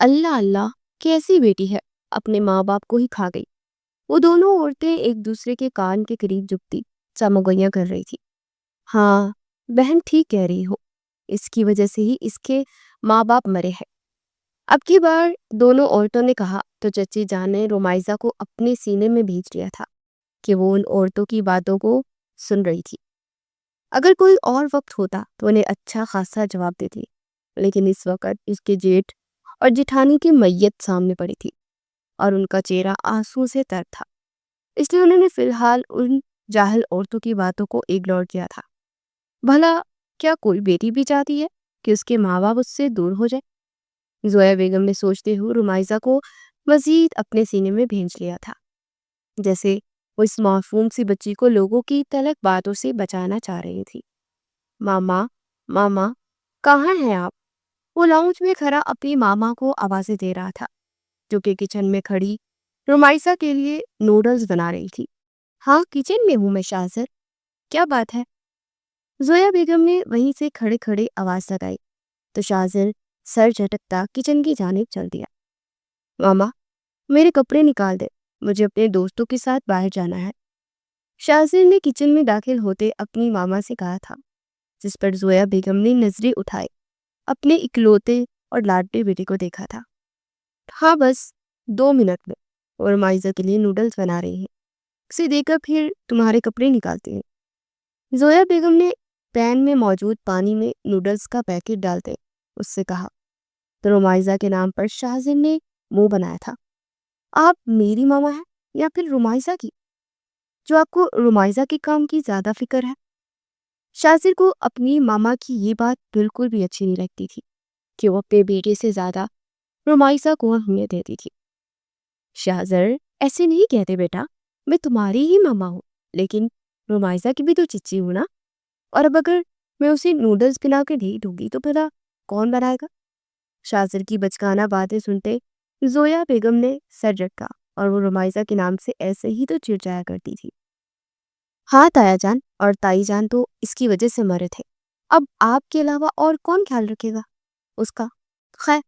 اللہ اللہ، کیسی بیٹی ہے، اپنے ماں باپ کو ہی کھا گئی۔ وہ دونوں عورتیں ایک دوسرے کے کان کے قریب جھکتی چمگویاں کر رہی تھی۔ ہاں، بہن ٹھیک کہہ رہی ہو، اس کی وجہ سے ہی اس کے ماں باپ مرے ہیں۔ اب کی بار دونوں عورتوں نے کہا تو چچی جان نے رومائزہ کو اپنے سینے میں بھیج دیا تھا کہ وہ ان عورتوں کی باتوں کو سن رہی تھی۔ اگر کوئی اور وقت ہوتا تو انہیں اچھا خاصا جواب دیتی، لیکن اس وقت اس کے جیٹھ اور جٹھانی کی میت سامنے پڑی تھی اور ان کا چہرہ آنسو سے تر تھا، اس لیے انہوں نے فی الحال ان جاہل عورتوں کی باتوں کو اگنور کیا تھا۔ بھلا کیا کوئی بیٹی بھی چاہتی ہے کہ اس کے ماں باپ اس سے دور ہو جائے؟ زویا بیگم نے سوچتے ہوئے رومائزہ کو مزید اپنے سینے میں بھیج لیا تھا، جیسے وہ اس معصوم سی بچی کو لوگوں کی تلخ باتوں سے بچانا چاہ رہی تھی۔ ماما، ماما، کہاں ہیں آپ؟ وہ لاؤنج میں کھڑا اپنی ماما کو آوازیں دے رہا تھا، جو کہ کچن میں کھڑی رومائزہ کے لیے نوڈلز بنا رہی تھی۔ ہاں، کچن میں ہوں میں شاہزر، کیا بات ہے؟ زویا بیگم نے وہیں سے کھڑے کھڑے آواز لگائی تو شاہزر سر جھٹکتا کچن کی جانب چل دیا۔ ماما، میرے کپڑے نکال دے، مجھے اپنے دوستوں کے ساتھ باہر جانا ہے، شاہزر نے کچن میں داخل ہوتے اپنی ماما سے کہا تھا، جس پر زویا بیگم نے نظریں اٹھائے اپنے اکلوتے اور لاڈلے بیٹے کو دیکھا تھا۔ ہاں، بس 2 منٹ میں، اور مائزہ کے لیے نوڈلز بنا رہی ہیں، اسے دے کر پھر تمہارے کپڑے نکالتے ہیں۔ زویا بیگم نے پین میں موجود پانی میں نوڈلز کا پیکٹ ڈالتے اس سے کہا تو رومائزہ کے نام پر شاہزر نے منہ بنایا تھا۔ آپ میری ماما ہیں یا پھر رومائزہ کی، جو آپ کو رومائزہ کے کام کی زیادہ فکر ہے؟ شاہزر کو اپنی ماما کی یہ بات بالکل بھی اچھی نہیں لگتی تھی کہ وہ اپنے بیٹے سے زیادہ رومائزہ کو اہمیت دیتی تھی۔ شاہزر، ایسے نہیں کہتے بیٹا، میں تمہاری ہی ماما ہوں، لیکن رومائزہ کی بھی تو چچی ہوں نا، اور اب اگر میں اسے نوڈلز بنا کے دے دوں گی تو بھلا کون بنائے گا؟ شاہزر کی بچکانہ باتیں سنتے زویا بیگم نے سر جھٹکا، اور وہ رومائزہ کے نام سے ایسے ہی تو چڑچایا کرتی تھی۔ ہاں تایا جان اور تائی جان تو اس کی وجہ سے مرے تھے، اب آپ کے علاوہ اور کون خیال رکھے گا اس کا؟ خیر،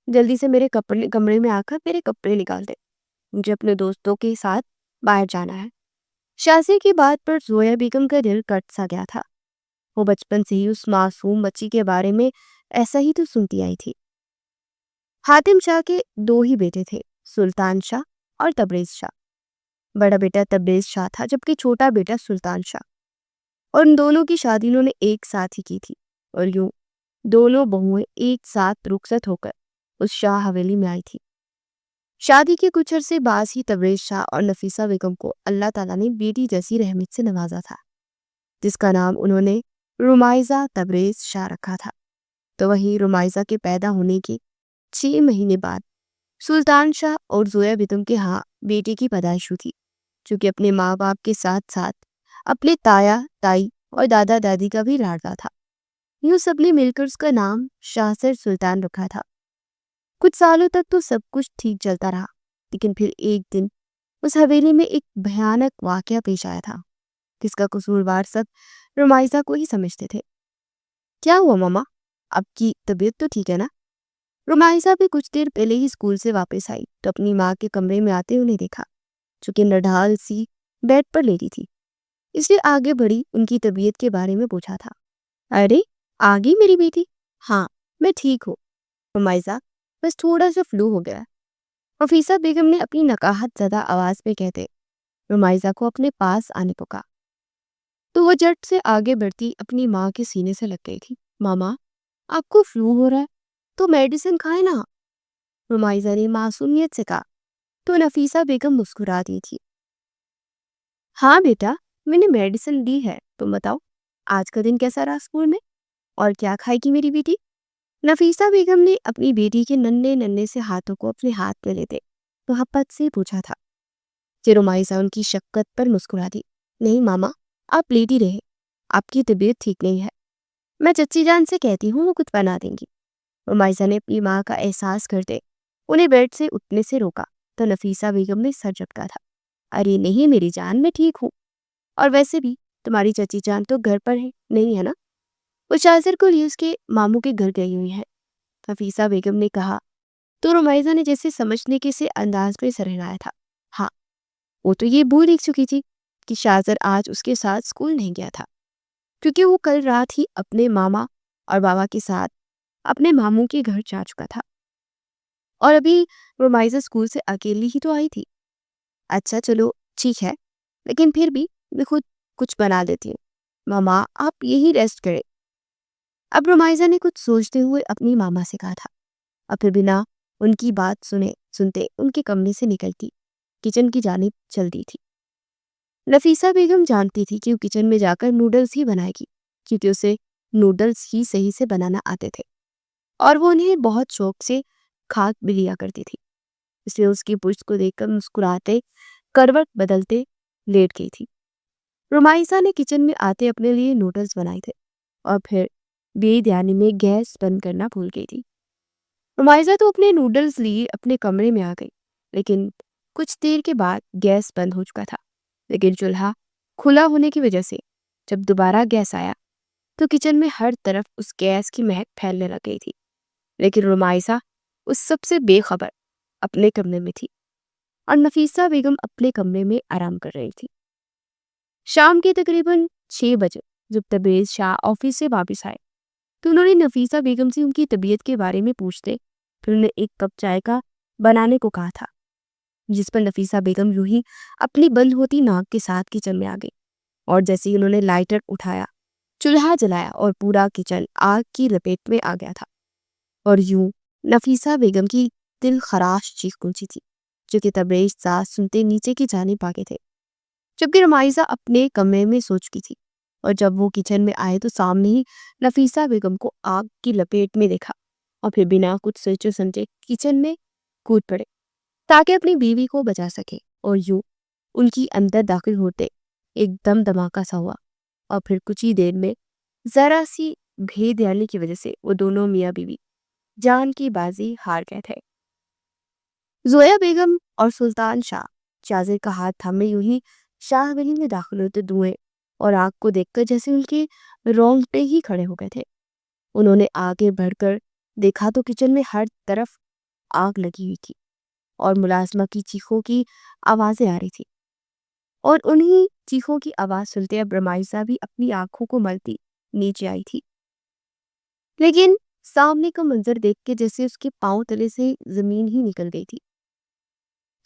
جلدی سے میرے کمرے میں آ کر میرے کپڑے نکال دے، مجھے اپنے دوستوں کے ساتھ باہر جانا ہے۔ شاہزر کی بات پر زویا بیگم کا دل کٹ سا گیا تھا۔ وہ بچپن سے ہی اس معصوم بچی کے بارے میں ایسا ہی تو سنتی آئی تھی۔ حاتم شاہ کے 2 ہی بیٹے تھے، سلطان شاہ اور تبریز شاہ۔ بڑا بیٹا تبریز شاہ تھا جبکہ چھوٹا بیٹا سلطان شاہ، اور ان دونوں کی شادی انہوں نے ایک ساتھ ہی کی تھی، اور یوں دونوں بہویں ایک ساتھ رخصت ہو کر اس شاہ حویلی میں آئی تھی۔ شادی کے کچھ عرصے بعد ہی تبریز شاہ اور نفیسہ بیگم کو اللہ تعالیٰ نے بیٹی جیسی رحمت سے نوازا تھا، جس کا نام انہوں نے رومائزہ تبریز شاہ رکھا تھا۔ تو وہیں رومائزہ کے پیدا ہونے کے 6 مہینے بعد سلطان شاہ اور زویا بیگم کے ہاں بیٹے کی پیدائش ہوئی تھی، جو کہ اپنے ماں باپ کے ساتھ ساتھ اپنے تایا تائی اور دادا دادی کا بھی لاڈلا تھا۔ یوں سب نے مل کر اس کا نام شاہزر سلطان رکھا تھا۔ کچھ سالوں تک تو سب کچھ ٹھیک چلتا رہا، لیکن پھر ایک دن اس حویلی میں ایک بھیانک واقعہ پیش آیا تھا، جس کا قصوروار سب رومائزہ کو ہی سمجھتے تھے۔ کیا ہوا ماما، آپ کی طبیعت تو ٹھیک ہے نا؟ رومائزہ بھی کچھ دیر پہلے ہی اسکول سے واپس آئی تو اپنی ماں کے کمرے میں آتے انہیں دیکھا، جو کہ نڈھال سی بیڈ پر لیٹی تھی، اس لیے آگے بڑھی ان کی طبیعت کے بارے میں پوچھا تھا۔ ارے آگئی میری بیٹی؟ ہاں، میں ٹھیک ہوں رومائزہ، بس تھوڑا سا فلو ہو گیا، نفیسہ بیگم نے اپنی نقاہت زدہ آواز میں کہتے رومائزہ کو اپنے پاس آنے کو کہا، تو وہ جھٹ سے آگے بڑھتی اپنی ماں کے سینے سے لگ گئی تھی۔ ماما، آپ کو فلو ہو رہا ہے تو میڈیسن کھائے نا، رومائزہ نے معصومیت سے کہا، تو نفیسہ بیگم مسکرا دی تھی۔ ہاں بیٹا، میں نے میڈیسن لی ہے، تم بتاؤ آج کا دن کیسا رہا اسکول میں، اور کیا کھائے گی میری بیٹی؟ نفیسہ بیگم نے اپنی بیٹی کے ننھے ننھے سے ہاتھوں کو اپنے ہاتھ میں لیتے محبت سے پوچھا تھا، کہ رومائزہ ان کی شفقت پر مسکرا دی۔ نہیں ماما، آپ لیٹی رہے، آپ کی طبیعت ٹھیک نہیں ہے، میں چچی جان سے کہتی ہوں وہ کچھ بنا دیں گی۔ رومائزہ نے اپنی ماں کا احساس کرتے انہیں بیڈ سے اٹھنے سے روکا تو نفیسہ بیگم نے سر جھٹکا تھا۔ ارے نہیں میری جان، میں ٹھیک ہوں، اور ویسے بھی تمہاری چچی جان تو گھر پر ہے نہیں ہے نا، وہ شاہزر کو لیے اس کے ماموں کے گھر گئی ہوئی ہے، نفیسہ بیگم نے کہا تو رمیزہ نے جیسے سمجھنے کے سے انداز میں سر ہلایا تھا۔ ہاں، وہ تو یہ بھول ہی چکی تھی کہ شاہزر آج اس کے ساتھ اسکول نہیں گیا تھا، کیونکہ وہ کل رات ہی اپنے ماما اور بابا کے ساتھ اپنے ماموں کے گھر جا چکا تھا، اور ابھی رمیزہ اسکول سے اکیلی ہی تو آئی تھی۔ اچھا چلو ٹھیک ہے، لیکن پھر بھی میں خود کچھ بنا دیتی ہوں، ماما آپ یہی ریسٹ کرے۔ اب رمیزہ نے کچھ سوچتے ہوئے اپنی ماما سے کہا تھا، اور پھر بنا ان کی بات سنتے ان کے کمرے سے نکلتی کچن کی جانب چلتی تھی۔ نفیسہ بیگم جانتی تھی کہ وہ کچن میں جا کر نوڈلز ہی بنائے گی، کیونکہ اسے نوڈلز ہی صحیح سے بنانا آتے تھے اور وہ انہیں بہت شوق سے کھا بھی لیا کرتی تھی۔ اس لیے اس کی پشت کو دیکھ کر مسکراتے کروٹ بدلتے لیٹ گئی تھی۔ رمیسا نے کچن میں آتے اپنے لیے نوڈلز بنائے تھے اور پھر بے دھیانی میں گیس بند کرنا بھول گئی تھی۔ رمیسا تو اپنے نوڈلز لیے اپنے کمرے میں آ گئی، لیکن کچھ دیر کے بعد گیس بند ہو چکا تھا، لیکن چولہا کھلا ہونے کی وجہ سے جب دوبارہ گیس آیا تو کچن میں ہر طرف اس گیس کی مہک پھیلنے لگ گئی تھی۔ لیکن رمیسا اس سب سے بے خبر اپنے کمرے میں تھی اور نفیسہ بیگم اپنے کمرے میں آرام کر رہی تھی۔ شام کے تقریباً 6 بجے جب تبریز شاہ آفس سے واپس آئے تو انہوں نے نفیسہ بیگم سے ان کی طبیعت کے بارے میں پوچھتے پھر انہیں ایک کپ چائے کا بنانے کو کہا تھا، جس پر نفیسہ بیگم یوں ہی اپنی بند ہوتی ناک کے ساتھ کچن میں آ گئی، اور جیسے ہی انہوں نے لائٹر اٹھایا چولہا جلایا اور پورا کچن آگ کی لپیٹ میں آ گیا تھا، اور یوں نفیسہ بیگم کی دل خراش چیخ گونجی تھی، جو کہ تبریز ساتھ سنتے نیچے کی جانب آگے تھے، جبکہ رمیسہ اپنے کمرے میں سو چکی تھی۔ اور جب وہ کچن میں آئے تو سامنے ہی نفیسہ بیگم کو آگ کی لپیٹ میں دیکھا، اور پھر بنا کچھ سوچے سمجھے کچن میں کود پڑے تاکہ اپنی بیوی کو بچا سکے، اور یوں ان کی اندر داخل ہوتے ایک دم دھماکہ سا ہوا، اور پھر کچھ ہی دیر میں ذرا سی بھید دھیانی کی وجہ سے وہ دونوں میاں بیوی جان کی بازی ہار گئے تھے۔ زویا بیگم اور سلطان شاہ شاہزر کا ہاتھ تھامے یوں ہی شاہ حویلی میں داخل ہوتے دھوئیں اور آگ کو دیکھ کر جیسے ان کے رونگٹے ہی کھڑے ہو گئے تھے۔ انہوں نے آگے بڑھ کر دیکھا تو کچن میں ہر طرف آگ لگی ہوئی تھی اور ملازمہ کی چیخوں کی آوازیں آ رہی تھی، اور انہی چیخوں کی آواز سنتے اب رمیسہ بھی اپنی آنکھوں کو ملتی نیچے آئی تھی، لیکن سامنے کا منظر دیکھ کے جیسے اس کے پاؤں تلے سے زمین ہی نکل گئی تھی۔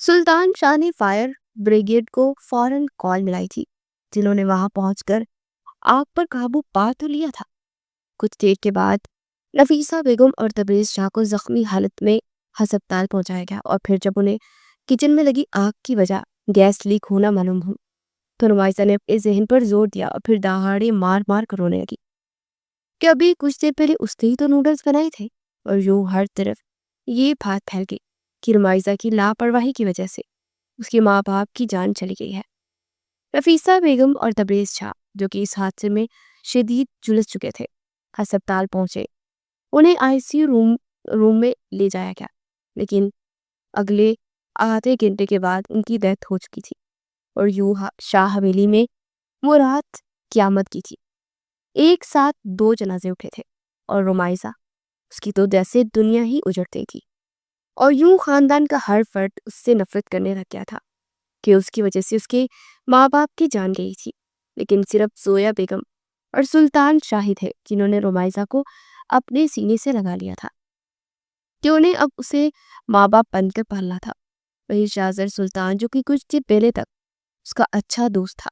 سلطان شاہ نے فائر بریگیڈ کو فوراً کال ملائی تھی، جنہوں نے وہاں پہنچ کر آگ پر قابو پا تو لیا تھا۔ کچھ دیر کے بعد نفیسہ بیگم اور تبریز شاہ کو زخمی حالت میں ہسپتال پہنچایا گیا، اور پھر جب انہیں کچن میں لگی آگ کی وجہ گیس لیک ہونا معلوم ہو تو رمیسہ نے اپنے ذہن پر زور دیا اور پھر دہاڑے مار مار کر رونے لگی کہ ابھی کچھ دیر پہلے اس نے ہی تو نوڈلز بنائے تھے، اور یوں ہر طرف یہ بات پھیل گئی کہ رمیسہ کی لاپرواہی کی وجہ سے اس کے ماں باپ کی جان چلی گئی ہے۔ نفیسہ بیگم اور تبریز شاہ جو کہ اس حادثے میں شدید جھلس چکے تھے ہسپتال پہنچے، انہیں ICU روم میں لے جایا گیا، لیکن اگلے آدھے گھنٹے کے بعد ان کی ڈیتھ ہو چکی تھی، اور یوں شاہ حویلی میں وہ رات قیامت کی تھی۔ ایک ساتھ 2 جنازے اٹھے تھے اور رمیسہ اس کی تو جیسے دنیا ہی اجڑ گئی تھی، اور یوں خاندان کا ہر فرد اس سے نفرت کرنے لگ گیا تھا کہ اس کی وجہ سے اس کے ماں باپ کی جان گئی تھی، لیکن صرف زویا بیگم اور سلطان شاہی تھے جنہوں نے رمیسہ کو اپنے سینے سے لگا لیا تھا کہ انہیں اب اسے ماں باپ بن کر پالنا تھا۔ وہی شاہزر سلطان جو کہ کچھ دن پہلے تک اس کا اچھا دوست تھا،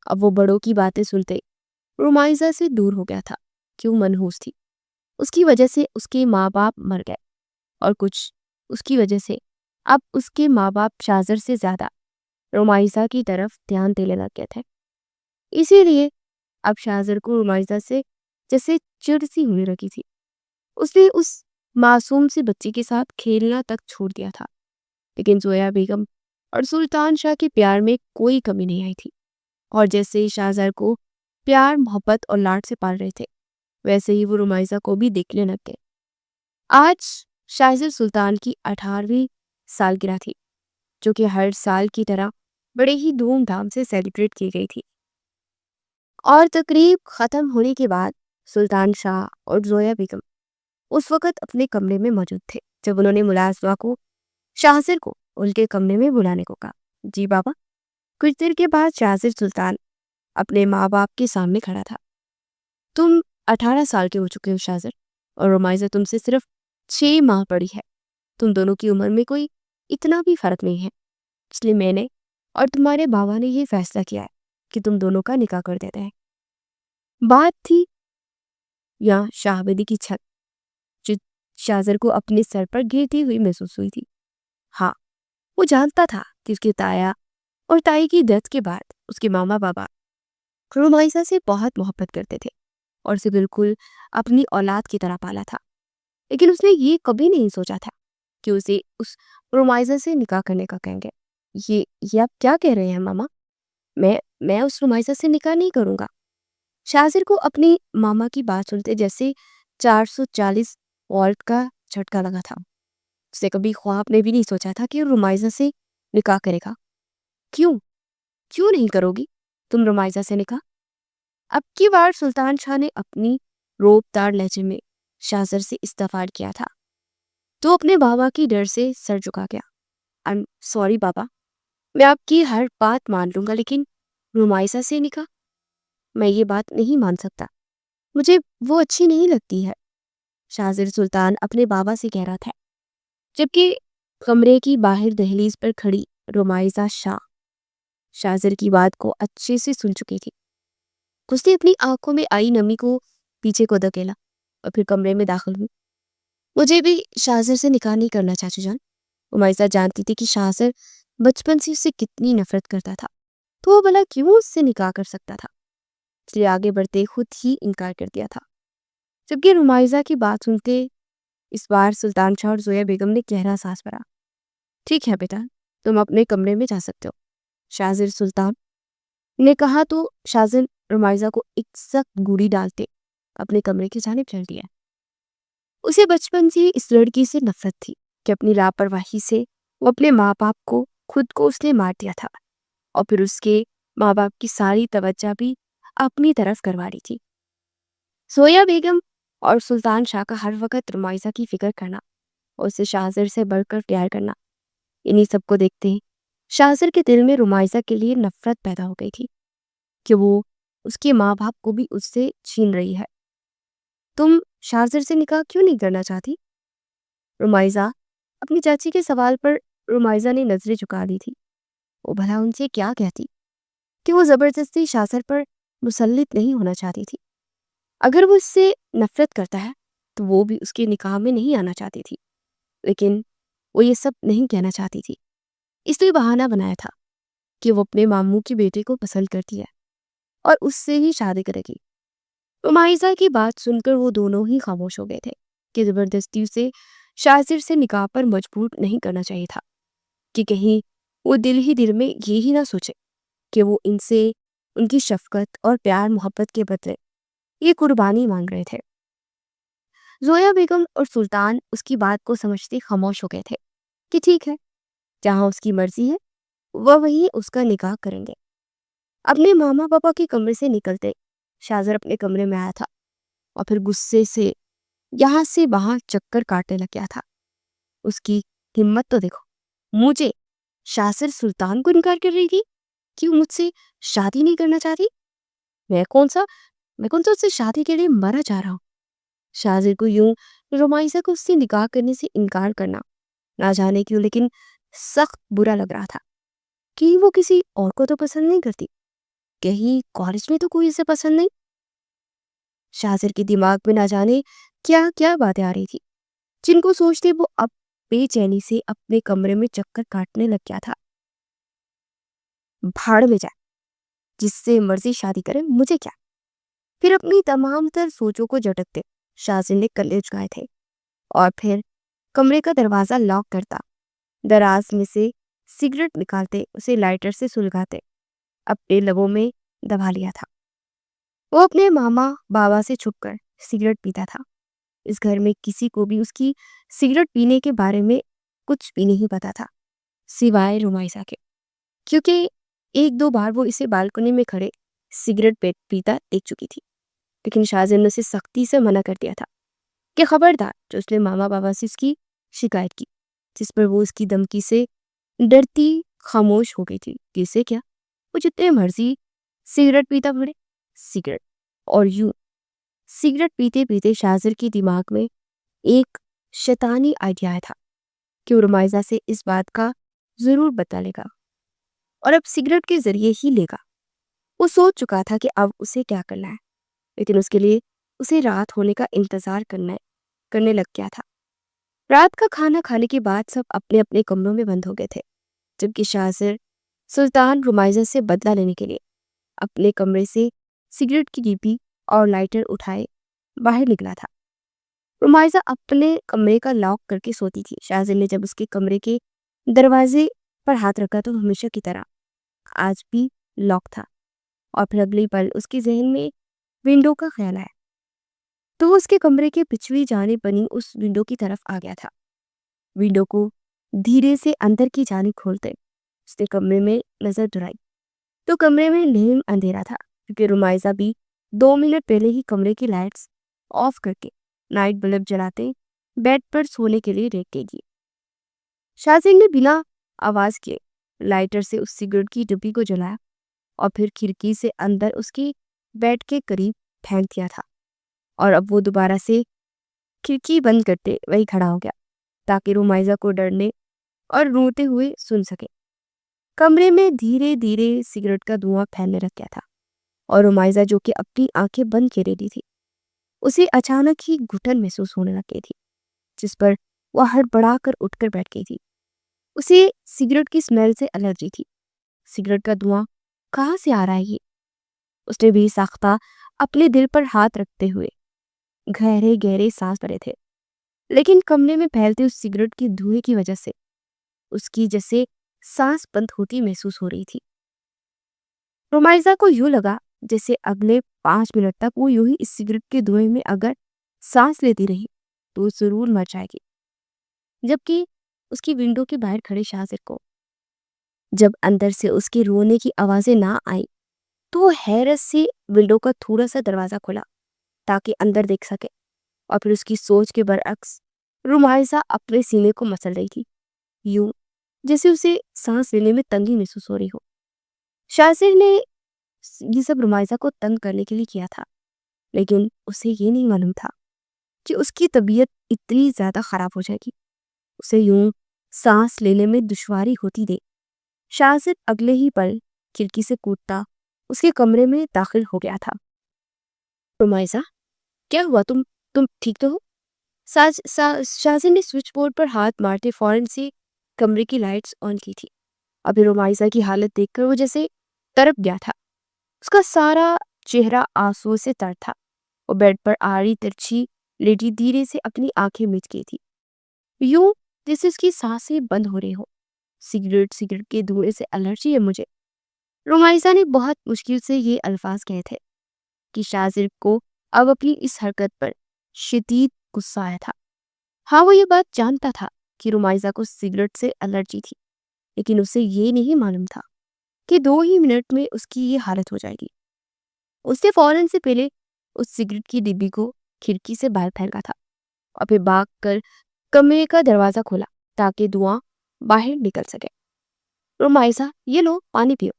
اب وہ بڑوں کی باتیں سنتے رمیسہ سے دور ہو گیا تھا، کیوں منحوس تھی۔ اس کی وجہ سے اس کے ماں باپ مر گئے، اور کچھ اس کی وجہ سے اب اس کے ماں باپ شاہزر سے زیادہ رمیسہ کی طرف دھیان دینے لگ گئے تھے۔ اسی لیے اب شاہزر کو رمیسہ سے جیسے چڑ سی ہونے لگی تھی۔ اس نے اس معصوم سی بچی کے ساتھ کھیلنا تک چھوڑ دیا تھا، لیکن زویا بیگم اور سلطان شاہ کے پیار میں کوئی کمی نہیں آئی تھی، اور جیسے ہی شاہزر کو پیار محبت اور لاڈ سے پال رہے تھے ویسے ہی وہ رمیسہ کو بھی دیکھنے لگ گئے۔ آج شاہزر سلطان کی 18ویں سالگرہ تھی، جو کہ ہر سال کی طرح بڑے ہی دھوم دھام سے سیلیبریٹ کی گئی تھی، اور تقریب ختم ہونے کے بعد سلطان شاہ اور زویا بیگم اس وقت اپنے کمرے میں موجود تھے۔ جب انہوں نے ملازمہ کو شاہزر کو ان کے کمرے میں بلانے کو کہا۔ جی بابا۔ کچھ دیر کے بعد شاہزر سلطان اپنے ماں باپ کے سامنے کھڑا تھا۔ تم 18 سال کے ہو چکے ہو شاہزر، اور رمائزہ تم سے صرف 6 ماہ بڑی ہے۔ تم دونوں کی عمر میں کوئی اتنا بھی فرق نہیں ہے، اس لیے میں نے اور تمہارے بابا نے یہ فیصلہ کیا ہے کہ تم دونوں کا نکاح کر دیتے ہیں۔ بات تھی یا شاہبدی کی چھت جو شاہزر کو اپنے سر پر گرتی ہوئی محسوس ہوئی تھی۔ ہاں، وہ جانتا تھا کہ اس کی تایا اور تائی کی ڈیتھ کے بعد اس کے ماما بابا رمائزہ سے بہت محبت کرتے تھے اور اسے بالکل اپنی اولاد کی طرح پالا تھا، لیکن اس نے یہ کبھی نہیں سوچا تھا کہ اسے اس رمائزہ سے نکاح کرنے کا کہیں گے۔ یہ آپ کیا کہہ رہے ہیں ماما؟ میں اس رمائزہ سے نکاح نہیں کروں گا۔ شاہزر کو اپنی ماما کی بات سنتے جیسے 440 وولٹ کا جھٹکا لگا تھا۔ اسے کبھی خواب میں بھی نہیں سوچا تھا کہ رمائزہ سے نکاح کرے گا۔ کیوں نہیں کرو گی تم رمائزہ سے نکاح؟ اب کی بار سلطان شاہ نے اپنی روب دار لہجے میں شاہزر سے استفسار کیا تھا تو اپنے بابا کی ڈر سے سر جھکا گیا۔ I'm sorry بابا، میں آپ کی ہر بات مان لوں گا، لیکن رمائزہ سے نکاح میں یہ بات نہیں مان سکتا، مجھے وہ اچھی نہیں لگتی ہے، شاہزر سلطان اپنے بابا سے کہہ رہا تھا، جبکہ کمرے کی باہر دہلیز پر کھڑی رمائزہ شاہزر کی بات کو اچھے سے سن چکی تھی۔ اس نے اپنی آنکھوں میں آئی نمی کو پیچھے کو دھکیلا اور پھر کمرے میں داخل ہوئی۔ مجھے بھی شاہزر سے نکاح نہیں کرنا چاچو جان۔ رمائزہ جانتی تھی کہ شاہزر بچپن سے اس سے کتنی نفرت کرتا تھا، تو وہ بھلا کیوں اس سے نکاح کر سکتا تھا، اس لیے آگے بڑھتے خود ہی انکار کر دیا تھا۔ جبکہ رمائزہ کی بات سنتے اس بار سلطان شاہ اور زویا بیگم نے گہرا سانس بھرا۔ ٹھیک ہے بیٹا، تم اپنے کمرے میں جا سکتے ہو، شاہزر سلطان نے کہا تو شاہزر رمائزہ کو ایک سخت گوڑی ڈالتے اپنے کمرے کی جانب چل دیا۔ اسے بچپن سے اس لڑکی سے نفرت تھی کہ اپنی لاپرواہی سے وہ اپنے ماں باپ کو خود کو اس نے مار دیا تھا اور پھر اس کے ماں باپ کی ساری توجہ بھی اپنی طرف کروا رہی تھی۔ زویا بیگم اور سلطان شاہ کا ہر وقت رمائزہ کی فکر کرنا اور اسے شاہزر سے بڑھ کر پیار کرنا، انہی سب کو دیکھتے شاہزر کے دل میں رمائزہ کے لیے نفرت پیدا ہو گئی تھی کہ وہ اس کے ماں باپ کو بھی اس سے چھین رہی ہے۔ تم شاہزر سے نکاح کیوں نہیں کرنا چاہتی؟ رمائزہ اپنی چاچی کے سوال پر رمائزہ نے نظریں جھکا دی تھی۔ وہ بھلا ان سے کیا کہتی کہ وہ زبردستی شاہزر پر مسلط نہیں ہونا چاہتی تھی۔ اگر وہ اس سے نفرت کرتا ہے تو وہ بھی اس کے نکاح میں نہیں آنا چاہتی تھی، لیکن وہ یہ سب نہیں کہنا چاہتی تھی، اس لیے بہانہ بنایا تھا کہ وہ اپنے ماموں کی بیٹے کو پسند کرتی ہے اور اس سے ہی شادی کرے گی۔ رمائزہ کی بات سن کر وہ دونوں ہی خاموش ہو گئے تھے کہ زبردستی اسے شاہزر سے نکاح پر مجبور نہیں کرنا چاہیے تھا، کہ کہیں وہ دل ہی دل میں یہی نہ سوچے کہ وہ ان سے ان کی شفقت اور پیار محبت کے بدلے یہ قربانی مانگ رہے تھے۔ زویا بیگم اور سلطان اس کی بات کو سمجھتے خاموش ہو گئے تھے کہ ٹھیک ہے، جہاں اس کی مرضی ہے وہ وہیں اس کا نکاح کریں گے۔ اپنے ماما پاپا کے کمرے سے نکلتے شاہزر اپنے کمرے میں آیا تھا اور پھر غصے سے یہاں سے وہاں چکر کاٹنے لگ گیا تھا۔ اس کی ہمت تو دیکھو، مجھے شاہزر سلطان کو انکار کر رہی تھی کہ وہ مجھ سے شادی نہیں کرنا چاہتی۔ میں کون سا اس سے شادی کے لیے مرا جا رہا ہوں۔ شاہزر کو یوں رمائزہ کو اس سے نکاح کرنے سے انکار کرنا نہ جانے کیوں لیکن سخت برا لگ رہا تھا۔ کہ وہ کسی اور کو تو پسند نہیں کرتی، کہیں کالج میں تو کوئی اسے پسند نہیں۔ شاہزر کے دماغ میں نہ جانے کیا کیا باتیں آ رہی تھی جن کو سوچتے وہ اب بے چینی سے اپنے کمرے میں چکر کاٹنے لگ گیا تھا۔ بھاڑ میں جائے، جس سے مرضی شادی کرے، مجھے کیا۔ پھر اپنی تمام تر سوچوں کو جھٹکتے شاہزر نے کلے جھکائے تھے اور پھر کمرے کا دروازہ لاک کرتا دراز میں سے سگریٹ نکالتے اسے لائٹر سے سلگاتے اپنے لبوں میں دبا لیا تھا۔ وہ اپنے ماما بابا سے چھپ کر سگریٹ پیتا تھا۔ اس گھر میں کسی کو بھی اس کی سگریٹ پینے کے بارے میں کچھ بھی نہیں پتا تھا سوائے رمائزہ کے، کیونکہ ایک دو بار وہ اسے بالکنی میں کھڑے سگریٹ پیتا دیکھ چکی تھی، لیکن شاہزر نے اسے سختی سے منع کر دیا تھا کہ خبردار جو اس نے ماما بابا سے اس کی شکایت کی، جس پر وہ اس کی دھمکی سے ڈرتی خاموش ہو گئی تھی کہ اسے کیا، وہ جتنے مرضی سگریٹ پیتا پھرے، سگریٹ۔ اور یوں سگریٹ پیتے پیتے شاذر کے دماغ میں ایک شیطانی آئیڈیا تھا کہ وہ رمائزہ سے اس بات کا ضرور بدلہ لے گا اور اب سگریٹ کے ذریعے ہی لے گا۔ وہ سوچ چکا تھا کہ اب اسے کیا کرنا ہے، لیکن اس کے لیے اسے رات ہونے کا انتظار کرنے لگ گیا تھا۔ رات کا کھانا کھانے کے بعد سب اپنے اپنے کمروں میں بند ہو گئے تھے، جبکہ شاذر سلطان رمائزہ سے بدلہ لینے کے لیے اپنے کمرے سے سگریٹ کی ڈبی اور لائٹر اٹھائے باہر نکلا تھا۔ رمائزہ اپنے کمرے کا لاک کر کے سوتی تھی۔ شاذر نے جب اس کے کمرے کے دروازے پر ہاتھ رکھا تو ہمیشہ کی طرح آج بھی لاک تھا، اور پھر اگلی پل اس کے ذہن میں ونڈو کا خیال آیا تو وہ اس کے کمرے کے پچھلی جانب بنی اس ونڈو کی طرف آ گیا تھا۔ ونڈو کو دھیرے سے اندر کی جانب کھولتے اس نے کمرے میں نظر درائی تو کمرے میں نیم اندھیرا تھا، کیونکہ رمائزہ بھی 2 منٹ پہلے ہی کمرے کی لائٹس آف کر کے نائٹ بلب جلاتے بیڈ پر سونے کے لیے لیٹ گئی۔ شاذر نے بنا آواز کیے لائٹر سے اس سگریٹ کی ڈبی کو جلایا اور پھر کھڑکی سے اندر اس کے بیڈ کے قریب پھینک دیا تھا، اور اب وہ دوبارہ سے کھڑکی بند کرتے وہی کھڑا ہو گیا تاکہ رمائزہ کو ڈرنے اور روتے ہوئے سن سکے۔ کمرے میں دھیرے دھیرے سگریٹ کا دھواں پھیلنے لگ گیا تھا، اور رمائزہ جو کہ اپنی آنکھیں بند کیے رہی تھی اسے اچانک ہی گھٹن محسوس ہونے لگ گئی تھی، جس پر وہ ہڑبڑا کر اٹھ کر بیٹھ گئی تھی۔ اسے سگریٹ کی سمیل سے الرجی تھی۔ سگریٹ کا دھواں کہاں سے آ رہا ہے یہ؟ اس نے بھی ساختہ اپنے دل پر ہاتھ رکھتے ہوئے گہرے گہرے سانس بھرے تھے، لیکن کمرے میں پھیلتے اس سگریٹ کی دھوئیں کی وجہ سے اس کی جیسے سانس بند ہوتی محسوس ہو رہی تھی۔ رمائزہ کو یوں لگا جیسے اگلے 5 منٹ تک وہ یوں ہی اس سگریٹ کے دھوئیں میں اگر سانس لیتی رہی تو وہ ضرور مر جائے گی۔ جبکہ اس کی ونڈو کے باہر کھڑے شاذر کو جب اندر سے اس کے رونے کی آوازیں نہ آئیں تو وہ حیرت سے ونڈو کا تھوڑا سا دروازہ کھولا تاکہ اندر دیکھ سکے، اور پھر اس کی سوچ کے برعکس رمائزہ اپنے سینے کو مسل رہی تھی، یوں جیسے اسے سانس لینے میں تنگی محسوس ہو رہی ہو۔ شاذر نے یہ سب رمائزہ کو تنگ کرنے کے لیے کیا تھا، لیکن اسے یہ نہیں معلوم تھا کہ اس کی طبیعت اتنی زیادہ خراب ہو جائے گی، اسے یوں سانس لینے میں دشواری ہوتی دے۔ شاذر اگلے ہی پل کھڑکی سے کودتا اس کے کمرے میں داخل ہو گیا تھا۔ رمائزہ، کیا ہوا؟ تم ٹھیک تو ہو؟ شاذر نے سوئچ بورڈ پر ہاتھ مارتے فوراً سے کمرے کی لائٹس آن کی تھی۔ ابھی رمائزہ کی حالت دیکھ کر وہ جیسے تڑپ گیا تھا۔ اس کا سارا چہرہ آنسو سے تر تھا، وہ بیڈ پر آڑی ترچھی لیٹی دھیرے سے اپنی آنکھیں مچ گئی تھی، یوں جیسے اس کی سانسیں بند ہو رہی ہو۔ سگریٹ کے دھوئیں سے الرجی ہے مجھے، رمائزہ نے بہت مشکل سے یہ الفاظ کہے تھے کہ شاذر کو اب اپنی اس حرکت پر شدید غصہ آیا تھا۔ ہاں، وہ یہ بات جانتا تھا کہ رمائزہ کو سگریٹ سے الرجی تھی، لیکن اسے یہ نہیں معلوم تھا کہ 2 ہی منٹ میں اس کی یہ حالت ہو جائے گی۔ اس نے فوراً سے پہلے اس سگریٹ کی ڈبی کو کھڑکی سے باہر پھینکا تھا اور پھر بھاگ کر کمرے کا دروازہ کھولا تاکہ دھواں باہر نکل سکے۔ رمائزہ، یہ لو پانی پیو۔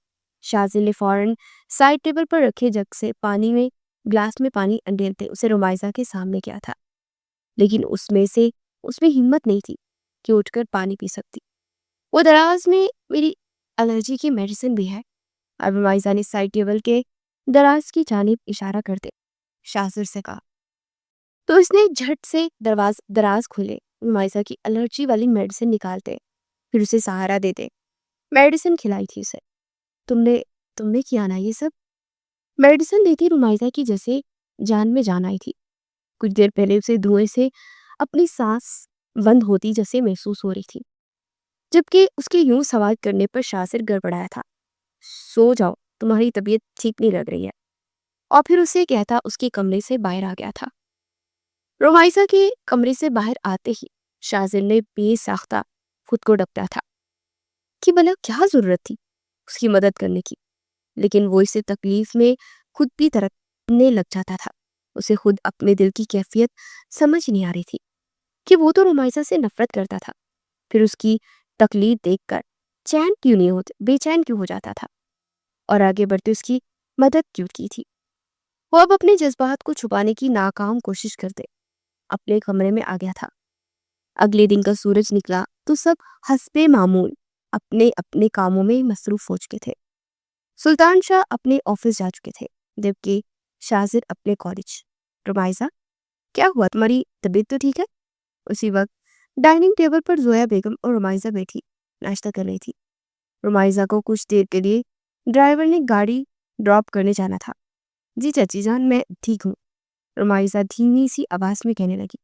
شاذر نے فوراً سائڈ ٹیبل پر رکھے جگ سے گلاس میں پانی انڈیلتے اسے رمائزہ کے سامنے کیا تھا، لیکن اس میں ہمت نہیں تھی کہ اٹھ کر پانی پی سکتی۔ وہ دراز میں میری الرجی کی میڈیسن بھی ہے، اور رمائزہ نے سائڈ ٹیبل کے دراز کی جانب اشارہ کرتے شاذر سے کہا، تو اس نے جھٹ سے دراز کھولے، رمائزہ کی الرجی والی میڈیسن نکالتے پھر اسے سہارا دیتے میڈیسن کھلائی تھی اسے۔ تم نے کیا نا یہ سب؟ میڈیسن دیتی رمائزہ کی جیسے جان میں جان آئی تھی۔ کچھ دیر پہلے اسے دھوئیں سے اپنی سانس بند ہوتی جیسے محسوس ہو رہی تھی، جبکہ اس کے یوں سوال کرنے پر شاذر گڑبڑایا تھا۔ سو جاؤ، تمہاری طبیعت ٹھیک نہیں لگ رہی ہے، اور پھر اسے کہتا اس کے کمرے سے باہر آ گیا تھا۔ رمائزہ کے کمرے سے باہر آتے ہی شاذر نے بے ساختہ خود کو ڈپٹا تھا کہ بھلا کیا ضرورت تھی اس کی مدد کرنے کی، لیکن وہ اسے تکلیف میں خود بھی تڑپنے لگ جاتا تھا۔ اسے خود اپنے دل کی کیفیت سمجھ نہیں آ رہی تھی کہ وہ تو رمائزہ سے نفرت کرتا تھا، پھر اس کی تقلید دیکھ کر بے چین کیوں ہو جاتا تھا، اور آگے بڑھتے اس کی مدد کیوں کی تھی۔ وہ اب اپنے جذبات کو چھپانے کی ناکام کوشش کرتے اپنے کمرے میں آ گیا تھا۔ اگلے دن کا سورج نکلا تو سب حسب معمول اپنے اپنے کاموں میں مصروف ہو چکے تھے۔ سلطان شاہ اپنے آفس جا چکے تھے، جبکہ شاہزر اپنے کالج۔ رمائزہ، کیا ہوا، تمہاری طبیعت تو ٹھیک ہے؟ اسی وقت ڈائننگ ٹیبل پر زویا بیگم اور رمائزہ بیٹھی ناشتہ کر رہی تھی۔ رمائزہ کو کچھ دیر کے لیے ڈرائیور نے گاڑی ڈراپ کرنے جانا تھا۔ جی چچی جان، میں ٹھیک ہوں، رمائزہ دھیمی سی آواز میں کہنے لگی۔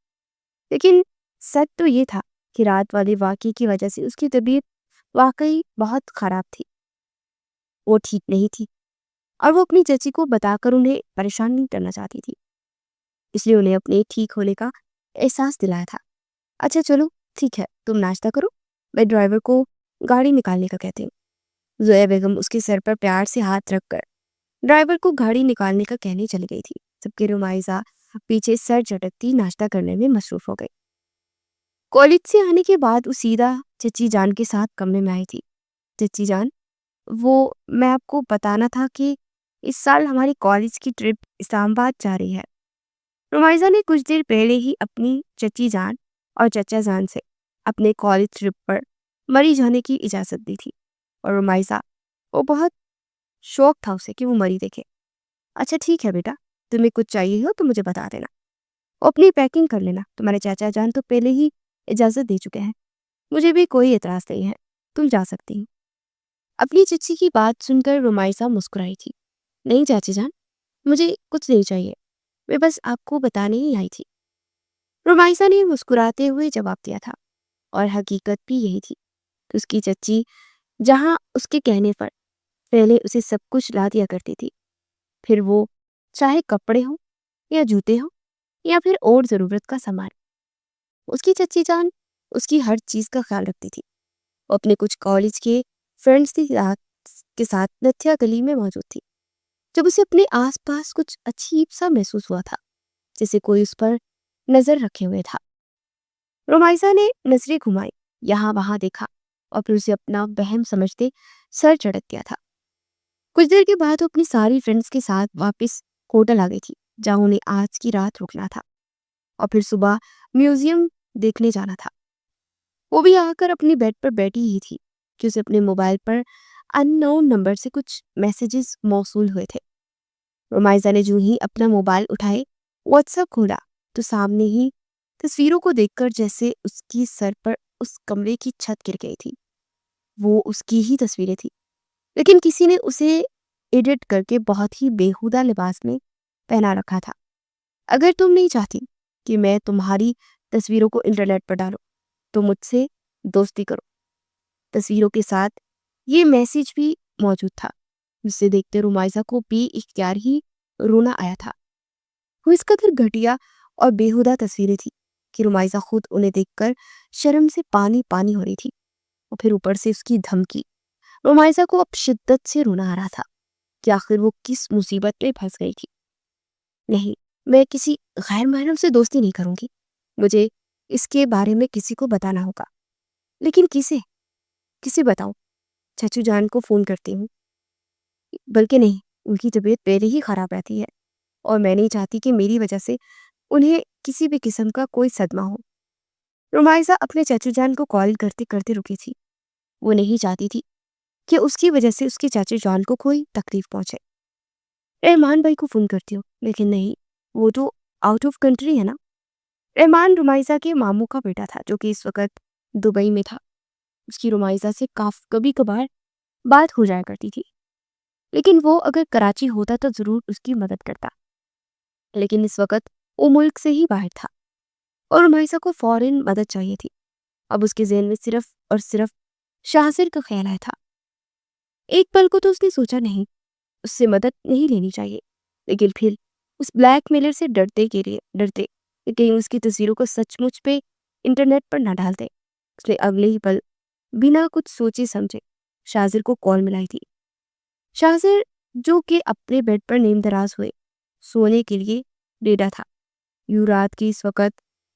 لیکن سچ تو یہ تھا کہ رات والے واقعے کی وجہ سے اس کی طبیعت واقعی بہت خراب تھی۔ وہ ٹھیک نہیں تھی اور وہ اپنی چچی کو بتا کر انہیں پریشان نہیں کرنا چاہتی تھی، اس لیے انہیں اپنے ٹھیک ہونے کا احساس دلایا تھا۔ اچھا چلو ٹھیک ہے، تم ناشتہ کرو، میں ڈرائیور کو گاڑی نکالنے کا کہتی ہوں۔ زویا بیگم اس کے سر پر پیار سے ہاتھ رکھ کر ڈرائیور کو گاڑی نکالنے کا کہنے چلی گئی تھی، جبکہ رمائزہ پیچھے سر جھٹکتی ناشتہ کرنے میں مصروف ہو گئی۔ کالج سے آنے کے بعد وہ سیدھا چچی جان کے ساتھ کمرے میں آئی تھی۔ چچی جان، میں آپ کو بتانا تھا کہ اس سال ہماری کالج کی ٹرپ اسلام آباد جا رہی ہے۔ رمائزہ نے کچھ دیر پہلے ہی اپنی چچی جان اور چچا جان سے اپنے کالج ٹرپ پر مری جانے کی اجازت دی تھی، اور رمائزہ وہ بہت شوق تھا اسے کہ وہ مری دیکھے۔ اچھا ٹھیک ہے بیٹا، تمہیں کچھ چاہیے ہو تو مجھے بتا دینا، اور اپنی پیکنگ کر لینا، تمہارے چاچا جان تو پہلے ہی اجازت دے چکے ہیں، مجھے بھی کوئی اعتراض نہیں ہے، تم جا سکتی ہو۔ اپنی چچی کی بات سن کر رمائزہ مسکرائی تھی۔ نہیں چاچی جان، مجھے کچھ نہیں چاہیے، میں بس آپ کو بتانے ہی آئی تھی، رمائزہ نے مسکراتے ہوئے جواب دیا تھا، اور حقیقت بھی یہی تھی کہ اس کی چچی جہاں اس کے کہنے پر پہلے اسے سب کچھ لا دیا کرتی تھی، پھر وہ چاہے کپڑے ہوں یا جوتے ہوں یا پھر اور ضرورت کا سامان، اس کی چچی جان اس کی ہر چیز کا خیال رکھتی تھی۔ وہ اپنے کچھ کالج کے فرینڈز کے ساتھ نتھیا گلی میں موجود تھی، جب اسے اپنے آس پاس کچھ عجیب سا محسوس ہوا تھا، جیسے کوئی اس پر نظر رکھے ہوئے تھا۔ رمائزہ نے نظریں گھمائی، یہاں وہاں دیکھا، اور پھر اسے اپنا وہم سمجھتے سر جھٹک دیا تھا۔ کچھ دیر کے بعد وہ اپنی ساری فرینڈز کے ساتھ واپس ہوٹل آ گئی تھی، جہاں انہیں آج کی رات رکنا تھا، اور پھر صبح میوزیم دیکھنے جانا تھا۔ وہ بھی آ کر اپنی بیڈ پر بیٹھی ہی تھی کہ اسے اپنے موبائل پر ان نون نمبر سے کچھ میسیجز موصول ہوئے تھے۔ رمائزہ نے جو ہی اپنا موبائل اٹھائے واٹس ایپ کھولا تو سامنے ہی تصویروں کو دیکھ کر جیسے اس کی سر پر اس کمرے کی چھت گر گئی تھی۔ وہ اس کی ہی تصویریں تھی، لیکن کسی نے اسے ایڈٹ کر کے بہت ہی بیہودہ لباس میں پہنا رکھا تھا۔ اگر تم نہیں چاہتی کہ میں تمہاری تصویروں کو انٹرنیٹ پر ڈالوں تو مجھ سے دوستی کرو۔ تصویروں کے ساتھ یہ میسیج بھی موجود تھا، جسے دیکھتے رمائزہ کو بے اختیار ہی رونا آیا تھا۔ وہ اس قدر گھٹیا اور بیہودہ تصویریں تھی کہ رمائزہ خود انہیں دیکھ کر شرم سے پانی پانی ہو رہی تھی، اور پھر اوپر سے اس کی دھمکی۔ رمائزہ کو اب شدت سے رونا آ رہا تھا کہ آخر وہ کس مصیبت میں پھنس گئی تھی۔ نہیں، میں کسی غیر محرم سے دوستی نہیں کروں گی، مجھے اس کے بارے میں کسی کو بتانا ہوگا، لیکن کسے بتاؤں؟ چچو جان کو فون کرتی ہوں، بلکہ نہیں، ان کی طبیعت پہلے ہی خراب رہتی ہے، اور میں نہیں چاہتی کہ میری وجہ سے انہیں کسی بھی قسم کا کوئی صدمہ ہو۔ رمائزہ اپنے چچو جان کو کال کرتے کرتے رکی تھی۔ وہ نہیں چاہتی تھی کہ اس کی وجہ سے اس کے چچو جان کو کوئی تکلیف پہنچے۔ رحمان بھائی کو فون کرتی ہوں، لیکن نہیں، وہ تو آؤٹ آف کنٹری ہے نا۔ رحمان رمائزہ کے ماموں کا بیٹا تھا، جو کہ اس وقت دبئی میں تھا۔ اس کی رمائزہ سے کبھی کبھار بات ہو جایا کرتی تھی، لیکن وہ اگر کراچی ہوتا تو ضرور اس کی مدد کرتا، لیکن اس وقت وہ ملک سے ہی باہر تھا، اور رمائزہ کو فوراً مدد چاہیے تھی۔ اب اس کے ذہن میں صرف اور صرف شاہزر کا خیال آیا تھا۔ ایک پل کو تو اس نے سوچا نہیں، اس سے مدد نہیں لینی چاہیے، لیکن پھر اس بلیک میلر سے ڈرتے کہ کہیں اس کی تصویروں کو سچ مچ پہ انٹرنیٹ پر نہ ڈال دے۔ اس نے اگلے ہی پل بنا کچھ سوچے سمجھے شاہزر کو کال ملائی تھی۔ شاہزر، جو کہ اپنے بیڈ پر نیم دراز ہوئے سونے کے لیے لیٹا تھا، یوں رات کی اس وقت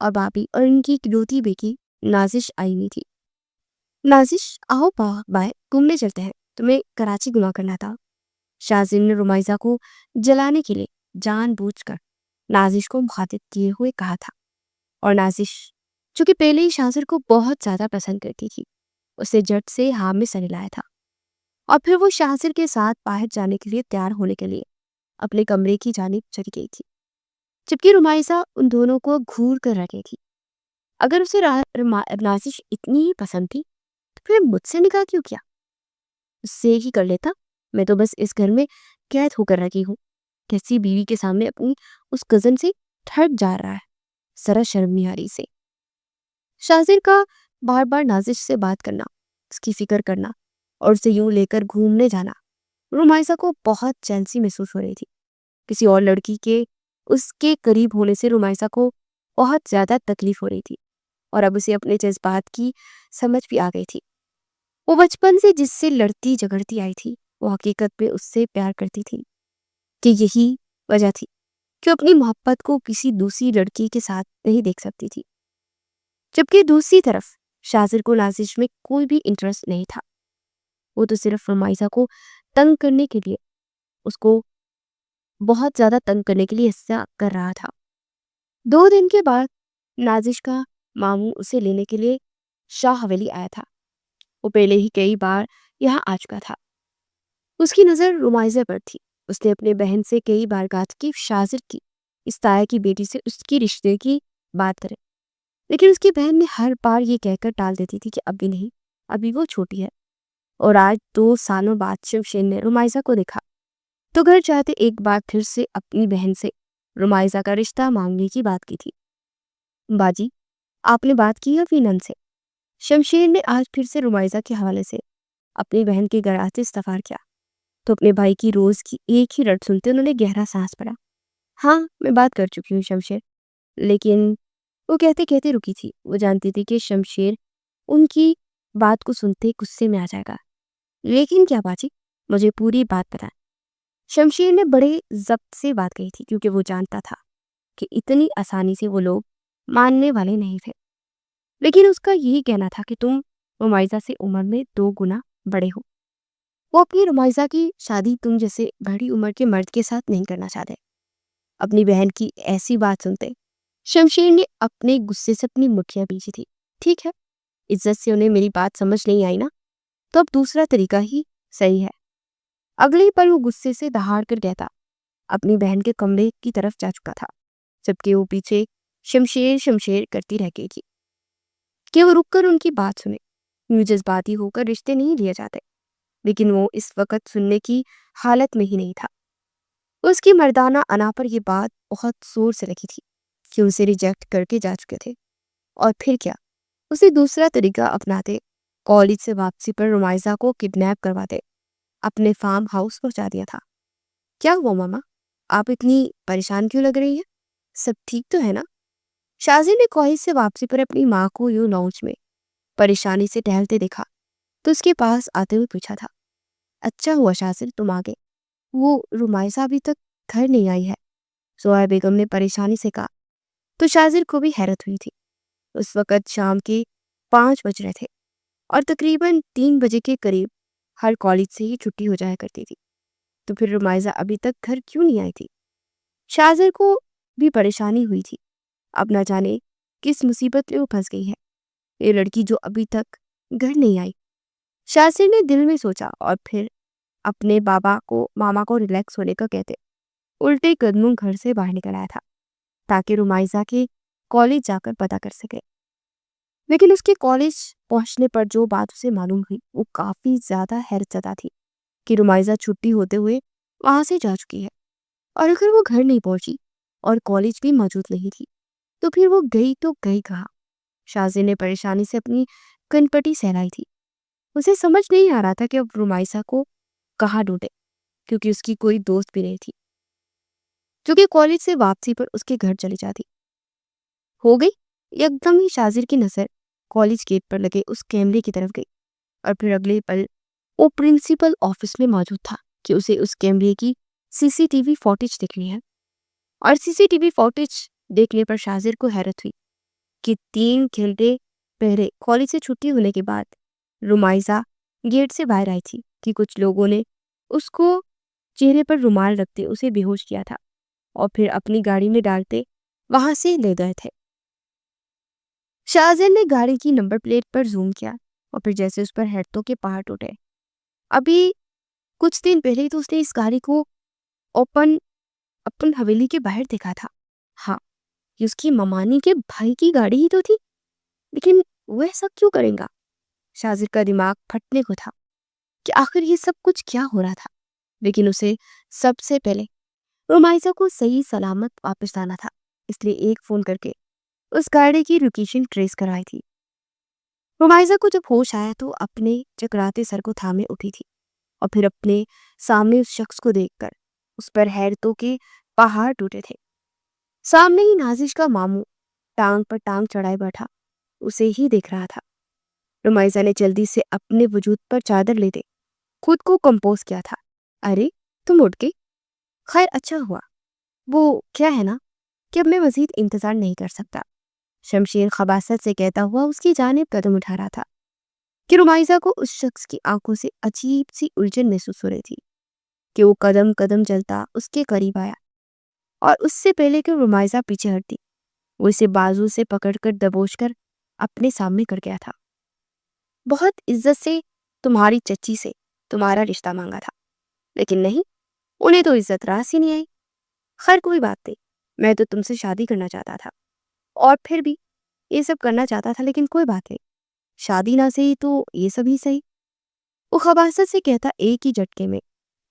اور بابی اور ان کی اکلوتی بیٹی نازش آئی ہوئی تھی۔ نازش آؤ بائے گھومنے چلتے ہیں، تمہیں کراچی گنا کرنا تھا۔ شاذر نے رمائزہ کو جلانے کے لیے جان بوجھ کر نازش کو مخاطب کیے ہوئے کہا تھا، اور نازش چونکہ پہلے ہی شاذر کو بہت زیادہ پسند کرتی تھی اسے جٹ سے ہاں میں سر لایا تھا، اور پھر وہ شاذر کے ساتھ باہر جانے کے لیے تیار ہونے کے لیے اپنے کمرے کی جانب چلی گئی تھی، جبکہ رمائزہ ان دونوں کو گھور کر رکھی تھی۔ اگر اسے نازش اتنی ہی پسند تھی تو پھر مجھ سے نکاح کیوں کیا؟ اس سے ہی کر لیتا، میں تو بس اس گھر میں قید ہو کر رکھی ہوں۔ کیسی بیوی کے سامنے اپنی اس کزن سے ٹھٹ جا رہا ہے، ذرا شرم نہیں آ رہی سے۔ شاذر کا بار بار نازش سے بات کرنا، اس کی فکر کرنا اور اسے یوں لے کر گھومنے جانا رمائزہ کو بہت جیلسی محسوس ہو رہی تھی۔ کسی اور لڑکی کے اس کے قریب ہونے سے رمائزہ کو بہت زیادہ تکلیف ہو رہی تھی، اور اب اسے اپنے جذبات کی سمجھ بھی آ گئی تھی۔ وہ بچپن سے جس سے لڑتی جھگڑتی آئی تھی وہ حقیقت میں اس سے پیار کرتی تھی، کہ یہی وجہ تھی کہ اپنی محبت کو کسی دوسری لڑکی کے ساتھ نہیں دیکھ سکتی تھی، جبکہ دوسری طرف شاذر کو نازش میں کوئی بھی انٹرسٹ نہیں تھا۔ وہ تو صرف رمائزہ کو تنگ کرنے کے لیے، اس کو بہت زیادہ تنگ کرنے کے لیے ایسا کر رہا تھا۔ 2 دن کے بعد نازش کا ماموں اسے لینے کے لیے شاہ حویلی آیا تھا۔ وہ پہلے ہی کئی بار یہاں آ چکا تھا۔ اس کی نظر رمائزہ پر تھی۔ اس نے اپنے بہن سے کئی بار کہا تھا کہ شاذر کی اس تایا کی بیٹی سے اس کی رشتے کی بات کرے، لیکن اس کی بہن نے ہر بار یہ کہہ کر ٹال دیتی تھی کہ ابھی نہیں، ابھی وہ چھوٹی ہے۔ اور آج 2 سالوں بعد شمشیر نے رمائزہ کو دیکھا تو گھر جاتے ایک بار پھر سے اپنی بہن سے رمائزہ کا رشتہ مانگنے کی بات کی تھی۔ باجی، آپ نے بات کی اپنی نند سے؟ شمشیر نے آج پھر سے رمائزہ کے حوالے سے اپنی بہن کے گھر آتے استفسار کیا تو اپنے بھائی کی روز کی ایک ہی رٹ سنتے انہوں نے گہرا سانس پڑا۔ ہاں، میں بات کر چکی ہوں شمشیر، لیکن وہ کہتے کہتے رکی تھی۔ وہ جانتی تھی کہ شمشیر ان کی بات کو سنتے غصے میں آ جائے گا۔ لیکن کیا باجی، مجھے پوری بات بتائیں۔ شمشیر نے بڑے ضبط سے بات کہی تھی، کیونکہ وہ جانتا تھا کہ اتنی آسانی سے وہ لوگ ماننے والے نہیں تھے۔ لیکن اس کا یہی کہنا تھا کہ تم رمائزہ سے عمر میں 2 گنا بڑے ہو۔ وہ اپنی رمائزہ کی شادی تم جیسے بڑی عمر کے مرد کے ساتھ نہیں کرنا چاہتے۔ اپنی بہن کی ایسی بات سنتے شمشیر نے اپنے غصے سے اپنی مٹھیاں پیچھی تھی۔ ٹھیک ہے، عزت سے انہیں میری بات سمجھ نہیں آئی نا، تو اب دوسرا طریقہ ہی صحیح ہے۔ اگلے پل وہ غصے سے دہاڑ کر کہتا اپنی بہن کے کمرے کی طرف جا چکا تھا، جبکہ وہ پیچھے شمشیر شمشیر کرتی رہ گئی تھی کہ وہ رک کر ان کی بات سنے۔ یوں جذباتی ہو کر رشتے نہیں لیے جاتے، لیکن وہ اس وقت سننے کی حالت میں ہی نہیں تھا۔ اس کی مردانہ انا پر یہ بات بہت زور سے لگی تھی کہ اسے ریجیکٹ کر کے جا چکے تھے، اور پھر کیا، اسے دوسرا طریقہ اپناتے، کالج سے واپسی پر رمائزہ کو کڈنیپ کرواتے، اپنے فارم ہاؤس پہنچا دیا تھا۔ کیا ہوا ماما، آپ اتنی پریشان کیوں لگ رہی ہیں؟ سب ٹھیک تو ہے نا؟ شاذر نے کالج سے واپسی پر اپنی ماں کو یوں لانچ میں پریشانی سے ٹہلتے دیکھا تو اس کے پاس آتے ہوئے پوچھا تھا، اچھا ہوا شاذر تم آ گئے، وہ رمائزہ ابھی تک گھر نہیں آئی ہے؟ زویا بیگم نے پریشانی سے کہا تو شاذر کو بھی حیرت ہوئی تھی۔ اس وقت شام کے 5 بج رہے تھے اور تقریباً 3 بجے کے قریب ہر کالج سے ہی چھٹی ہو جایا کرتی تھی، تو پھر رمائزہ ابھی تک گھر کیوں نہیں آئی تھی؟ شاذر کو بھی پریشانی ہوئی تھی، اب نہ جانے کس مصیبت میں وہ پھنس گئی ہے یہ لڑکی جو ابھی تک گھر نہیں آئی۔ شاذر نے دل میں سوچا اور پھر اپنے ماما کو ریلیکس ہونے کا کہتے الٹے قدموں گھر سے باہر نکل آیا تھا تاکہ رمائزہ کے کالج جا کر پتہ کر سکے۔ لیکن اس کے کالج پہنچنے پر جو بات اسے معلوم ہوئی وہ کافی زیادہ حیرت زدہ تھی کہ رمائزہ چھٹی ہوتے ہوئے وہاں سے جا چکی ہے، اور اگر وہ گھر نہیں پہنچی اور کالج بھی موجود نہیں تھی تو پھر وہ گئی تو گئی کہاں؟ شاذر نے پریشانی سے اپنی کنپٹی سہلائی تھی۔ اسے سمجھ نہیں آ رہا تھا کہ اب رمائزہ کو کہاں ڈھونڈے، کیونکہ اس کی کوئی دوست بھی نہیں تھی جو کہ کالج سے واپسی پر اس کے گھر چلی جاتی۔ ہو گئی، ایک دم ہی شاذر کی نظر کالج گیٹ پر لگے اس کیمرے کی طرف گئی، اور پھر اگلے پل وہ پرنسپل آفس میں موجود تھا کہ اسے اس کیمرے کی CCTV فوٹیج دیکھنی ہے۔ اور CCTV فوٹیج دیکھنے پر شاذر کو حیرت ہوئی کہ 3 گھنٹے پہلے کالج سے چھٹی ہونے کے بعد رمائزہ گیٹ سے باہر آئی تھی کہ کچھ لوگوں نے اس کو چہرے پر رومال رکھتے اسے بے ہوش کیا تھا اور پھر اپنی گاڑی میں ڈالتے وہاں سے لے گئے تھے۔ شاہزر نے گاڑی کی نمبر پلیٹ پر زوم کیا اور پھر جیسے اس پر ہیڈتوں کے پہاڑ ٹوٹے۔ ابھی کچھ دن پہلے تو اس نے اس گاڑی کو اپن حویلی کے باہر دیکھا تھا۔ ہاں، یہ اس کی ممانی کے بھائی کی گاڑی ہی تو تھی، لیکن وہ ایسا کیوں کریں گا؟ شاہزر کا دماغ پھٹنے کو تھا کہ آخر یہ سب کچھ کیا ہو رہا تھا، لیکن اسے سب سے پہلے رمائزہ کو صحیح سلامت واپس آنا تھا، اس لیے ایک فون کر کے اس گاڑی کی لوکیشن ٹریس کرائی تھی۔ رمائزہ کو جب ہوش آیا تو اپنے چکراتے سر کو تھامے اٹھی تھی اور پھر اپنے سامنے اس شخص کو دیکھ کر اس پر حیرتوں کے پہاڑ ٹوٹے تھے۔ سامنے ہی نازش کا ماموں ٹانگ پر ٹانگ چڑھائے بیٹھا اسے ہی دیکھ رہا تھا۔ رمائزہ نے جلدی سے اپنے وجود پر چادر لے دے خود کو کمپوز کیا تھا۔ ارے تم اٹھ گئی، خیر اچھا ہوا۔ وہ کیا ہے نا کہ اب میں مزید انتظار نہیں کر سکتا، شمشیر خباثت سے کہتا ہوا اس کی جانب قدم اٹھا رہا تھا کہ رمائزہ کو اس شخص کی آنکھوں سے عجیب سی الجھن محسوس ہو رہی تھی کہ وہ قدم قدم چلتا اس کے قریب آیا اور اس سے پہلے کہ رمائزہ پیچھے ہٹتی وہ اسے بازو سے پکڑ کر دبوچ کر اپنے سامنے کر گیا تھا۔ بہت عزت سے تمہاری چچی سے تمہارا رشتہ مانگا تھا، لیکن نہیں، انہیں تو عزت راس ہی نہیں آئی۔ خیر کوئی بات نہیں، میں تو تم سے شادی کرنا چاہتا تھا اور پھر بھی یہ سب کرنا چاہتا تھا، لیکن کوئی بات نہیں، شادی نہ صحیح تو یہ سب ہی صحیح۔ وہ خباثت سے کہتا ایک ہی جھٹکے میں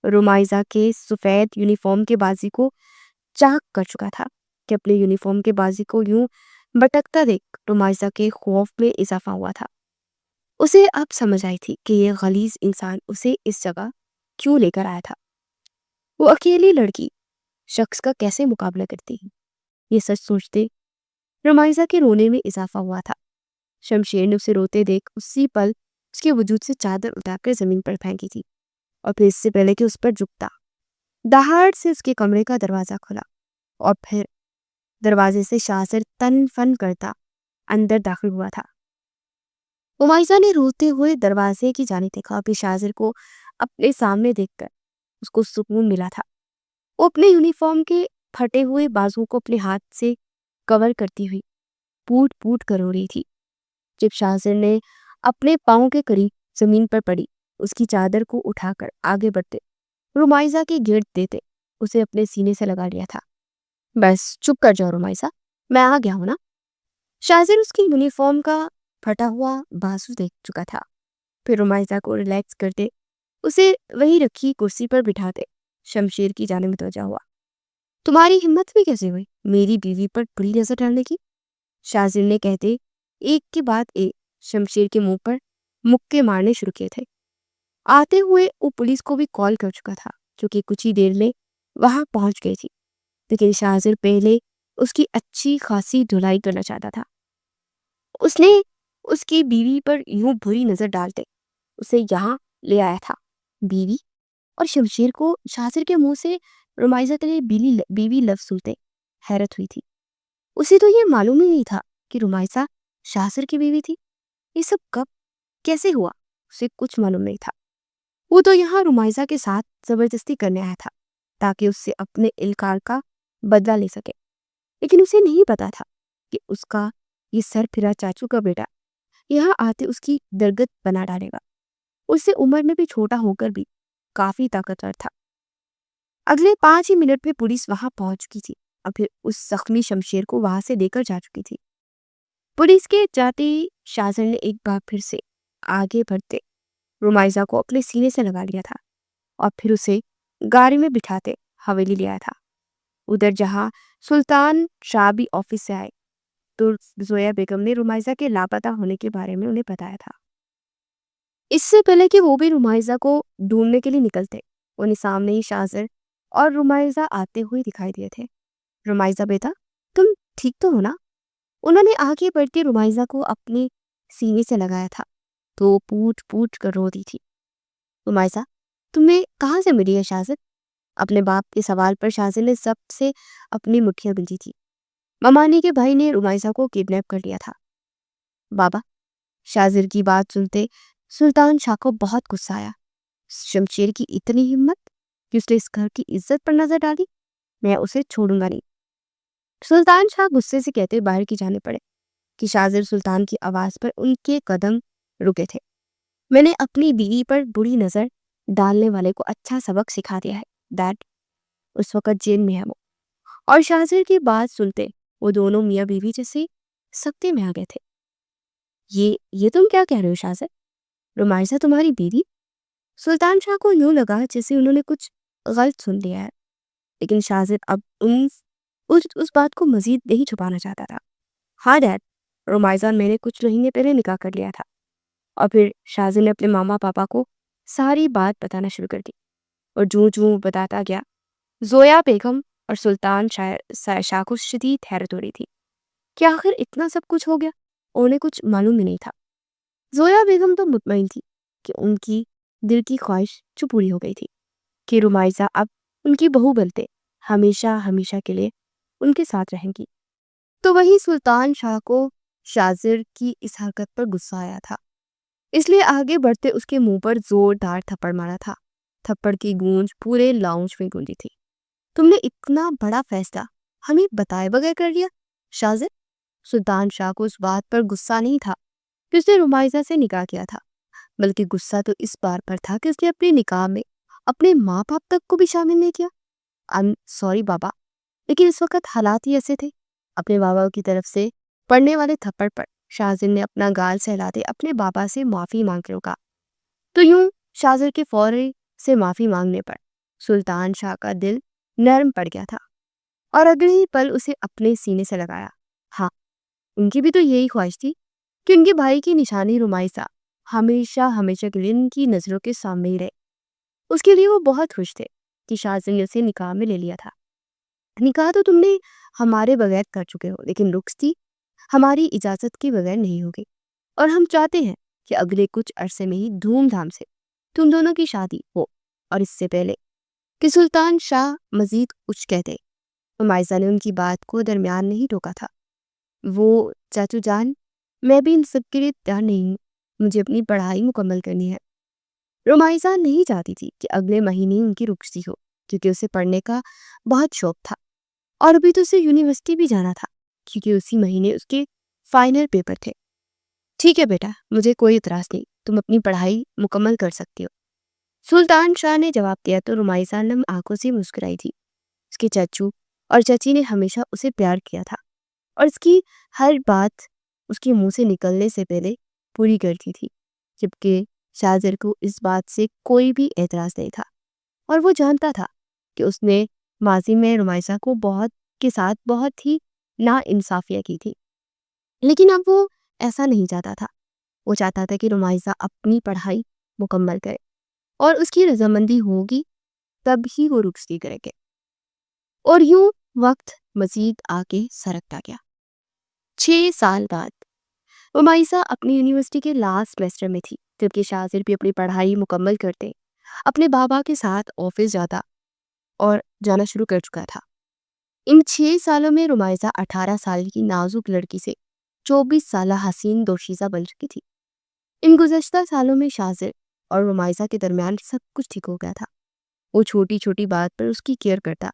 رمائزہ کے سفید یونیفارم کے بازی کو چاک کر چکا تھا کہ اپنے یونیفارم کے بازی کو یوں بٹکتا دیکھ رمائزہ کے خوف میں اضافہ ہوا تھا۔ اسے اب سمجھ آئی تھی کہ یہ غلیظ انسان اسے اس جگہ کیوں لے کر آیا تھا۔ وہ اکیلی لڑکی شخص کا کیسے مقابلہ کرتی ہے؟ یہ سچ سوچتے رمائزہ کے رونے میں اضافہ ہوا تھا۔ شمشیر نے اسے روتے دیکھ اسی پل اس کے وجود سے چادر اٹھا کر زمین پر پھینکی تھی اور پھر اس سے پہلے کہ اس پر جھکتا دہاڑ سے اس کے کمرے کا دروازہ کھلا اور پھر دروازے سے شاہزر تن فن کرتا اندر داخل ہوا تھا۔ رمائزہ نے روتے ہوئے دروازے کی جانب دیکھا اور پھر شاہزر کو اپنے سامنے دیکھ کر اس کو سکون ملا تھا۔ وہ اپنے یونیفارم کے پھٹے ہوئے بازو کو اپنے ہاتھ سے کور کرتی ہوئی پوٹ پوٹ کر رو رہی تھی۔ جب شاہزر نے اپنے پاؤں کے قریب زمین پر پڑی اس کی چادر کو اٹھا کر آگے بڑھتے رمائزہ کے گرد دیتے اسے اپنے سینے سے لگا لیا تھا۔ بس چپ کر جاؤ رمائزہ، میں آ گیا ہوں نا۔ شاہزر اس کی یونیفارم کا پھٹا ہوا بازو دیکھ چکا تھا۔ پھر رمائزہ کو ریلیکس کرتے اسے وہی رکھی کرسی پر بٹھاتے شمشیر کی جانب متوجہ ہوا۔ تمہاری ہمت بھی کیسے ہوئی میری بیوی پر بری نظر ڈالنے کی؟ شاہزر نے کہتے ایک کے بعد ایک شمشیر کے منہ پر مکے مارنے شروع کیے تھے۔ آتے ہوئے وہ پولیس کو بھی کال کر چکا تھا جو کہ کچھ ہی دیر میں وہاں پہنچ گئی تھی، لیکن شاہزر پہلے اس کی اچھی خاصی دھلائی کرنا چاہتا تھا۔ اس نے اس کی بیوی پر یوں بری نظر ڈالتے اسے یہاں لے آیا تھا۔ بیوی اور شمشیر کو شاہزر کے منہ سے رمائزہ کے لیے بیوی لفظ سنتے حیرت ہوئی تھی۔ اسے تو یہ معلوم ہی نہیں تھا کہ رمائزہ شاہزر کی بیوی تھی۔ یہ سب کب کیسے ہوا اسے کچھ معلوم نہیں تھا۔ وہ تو یہاں رمائزہ کے ساتھ زبردستی کرنے آیا تھا تاکہ اس سے اپنے الکار کا بدلہ لے سکے، لیکن اسے نہیں پتا تھا کہ اس کا یہ سر پھرا چاچو کا بیٹا یہاں آتے اس کی درگت بنا ڈالے گا۔ اس سے عمر میں بھی چھوٹا ہو کر بھی کافی طاقتور تھا۔ اگلے 5 ہی منٹ میں پولیس وہاں پہنچ چکی تھی اور پھر اس زخمی شمشیر کو وہاں سے لے کر جا چکی تھی۔ پولیس کے جاتے ہی شاہزر نے ایک بار پھر سے آگے بڑھتے رمائزہ کو اپنے سینے سے لگا لیا تھا اور پھر اسے گاڑی میں بٹھاتے حویلی لے آیا تھا۔ ادھر جہاں سلطان شعبی آفس سے آئے تو زویا بیگم نے رمائزہ کے لاپتہ ہونے کے بارے میں انہیں بتایا تھا۔ اس سے پہلے کہ وہ بھی رمائزہ کو ڈھونڈنے کے لیے نکلتے انہیں سامنے ہی شاہزر اور رمائزہ آتے ہوئے دکھائی دیے تھے۔ رمائزہ بیٹا تم ٹھیک تو ہو نا؟ انہوں نے آگے بڑھ کے رمائزہ کو اپنے سینے سے لگایا تھا تو پوٹ پوٹ کر رو دی تھی۔ رمائزہ تمہیں کہاں سے ملی ہے شاہزر؟ اپنے باپ کے سوال پر شاہزر نے سب سے اپنی مٹھیاں بندھی تھی۔ ممانی کے بھائی نے رمائزہ کو کڈنیپ کر لیا تھا۔ بابا، شازر کی بات سنتے سلطان شاہ کو بہت غصہ آیا۔ شمشیر کی اتنی ہمت کہ اس نے اس گھر کی عزت پر نظر ڈالی، میں اسے چھوڑوں گا نہیں۔ سلطان شاہ غصے سے کہتے باہر کی جانے پڑے کہ شازر سلطان کی آواز پر ان کے قدم رکے تھے۔ میں نے اپنی بیوی پر بری نظر ڈالنے والے کو اچھا سبق سکھا دیا ہے ڈیڈ۔ اس وقت جیل میں ہے وہ۔ اور شازر کی بات سنتے وہ دونوں میاں بیوی جیسے سکتے میں آ گئے تھے۔ یہ تم کیا کہہ رہے ہو شازر؟ رمائزہ تمہاری بیوی؟ سلطان شاہ کو یوں لگا جیسے انہوں نے کچھ غلط سن لیا ہے، لیکن شازر اب اس بات کو مزید نہیں چھپانا چاہتا تھا۔ ہاں ڈیڈ، رمائزہ اور میں نے کچھ مہینے پہلے نکاح کر لیا تھا۔ اور پھر شازر نے اپنے ماما پاپا کو ساری بات بتانا شروع کر دی، اور جوں بتاتا گیا زویا بیگم اور سلطان شاہ کو شدید حیرت ہو رہی تھی کہ آخر اتنا سب کچھ ہو گیا، انہیں کچھ معلوم ہی نہیں تھا۔ زویا بیگم تو مطمئن تھی کہ ان کی دل کی خواہش پوری ہو گئی تھی کہ رمائزہ اب ان کی بہو بنتے ہمیشہ کے لیے ان کے ساتھ رہیں گی۔ تو وہی سلطان شاہ کو شازر کی اس حرکت پر غصہ آیا تھا، اس لیے آگے بڑھتے اس کے منہ پر زوردار تھپڑ مارا تھا۔ تھپڑ کی گونج پورے لاؤنج میں گونجی تھی۔ تم نے اتنا بڑا فیصلہ ہمیں بتائے بغیر کر لیا شازر؟ سلطان شاہ کو اس بات پر غصہ نہیں تھا کہ اس نے رمائزہ سے نکاح کیا تھا، بلکہ غصہ تو اس بار پر تھا کہ اس نے اپنے نکاح میں اپنے ماں باپ تک کو بھی شامل نہیں کیا۔ سوری بابا، لیکن اس وقت حالات ہی ایسے تھے۔ اپنے بابا کی طرف سے پڑنے والے تھپڑ پر شازر نے اپنا گال سہلاتے اپنے بابا سے معافی مانگ کے روکا۔ تو یوں شازر کے فوری سے معافی مانگنے پر سلطان شاہ کا دل نرم پڑ گیا تھا، اور اگلے ہی پل اسے اپنے سینے سے لگایا۔ ہاں، ان کی بھی تو یہی خواہش تھی کہ ان کے بھائی کی نشانی رمائزہ ہمیشہ کے لیے ان کی نظروں کے سامنے ہی رہے۔ اس کے لیے وہ بہت خوش تھے کہ شازر نے اسے نکاح میں لے لیا تھا۔ نکاح تو تم نے ہمارے بغیر کر چکے ہو، لیکن رخصتی ہماری اجازت کے بغیر نہیں ہوگی، اور ہم چاہتے ہیں کہ اگلے کچھ عرصے میں ہی دھوم دھام سے تم دونوں کی شادی ہو۔ اور اس سے پہلے کہ سلطان شاہ مزید کچھ کہتے، رمائزہ نے ان کی بات کو درمیان نہیں روکا تھا۔ وہ چاچو جان، میں بھی ان سب کے لیے تیار نہیں ہوں، مجھے اپنی پڑھائی مکمل کرنی ہے۔ رمائزہ نہیں چاہتی تھی کہ اگلے مہینے ان کی رخصتی ہو، کیونکہ اسے پڑھنے کا بہت شوق تھا، اور ابھی تو اسے یونیورسٹی بھی جانا تھا کیونکہ اسی مہینے اس کے فائنل پیپر تھے۔ ٹھیک ہے بیٹا، مجھے کوئی اعتراض نہیں، تم اپنی پڑھائی مکمل کر سکتی ہو، سلطان شاہ نے جواب دیا۔ تو رمائزہ نم آنکھوں سے مسکرائی تھی۔ اس کے چچو اور چچی نے ہمیشہ اسے پیار کیا تھا، اور اس کی ہر بات اس کے منہ سے نکلنے سے پہلے پوری کرتی تھی، جبکہ شازر کو اس بات سے کوئی بھی اعتراض نہیں تھا، اور وہ جانتا تھا کہ اس نے ماضی میں رمائزہ کو کے ساتھ بہت ہی ناانصافیاں کی تھی، لیکن اب وہ ایسا نہیں چاہتا تھا۔ وہ چاہتا تھا کہ رمائزہ اپنی پڑھائی مکمل کرے، اور اس کی رضامندی ہوگی تب ہی وہ رخصتی کرے گے۔ اور یوں وقت مزید آگے سرکتا گیا۔ 6 سال بعد رمائزہ اپنی یونیورسٹی کے لاسٹ سیمسٹر میں تھی، جبکہ شازر بھی اپنی پڑھائی مکمل کرتے اپنے بابا کے ساتھ آفس جانا شروع کر چکا تھا۔ ان 6 سالوں میں رمائزہ 18 سال کی نازک لڑکی سے 24 سالہ حسین دوشیزہ بن چکی تھی۔ ان گزشتہ سالوں میں شازر اور رمائزہ کے درمیان سب کچھ ٹھیک ہو گیا تھا۔ وہ چھوٹی چھوٹی بات پر اس کی کیئر کرتا،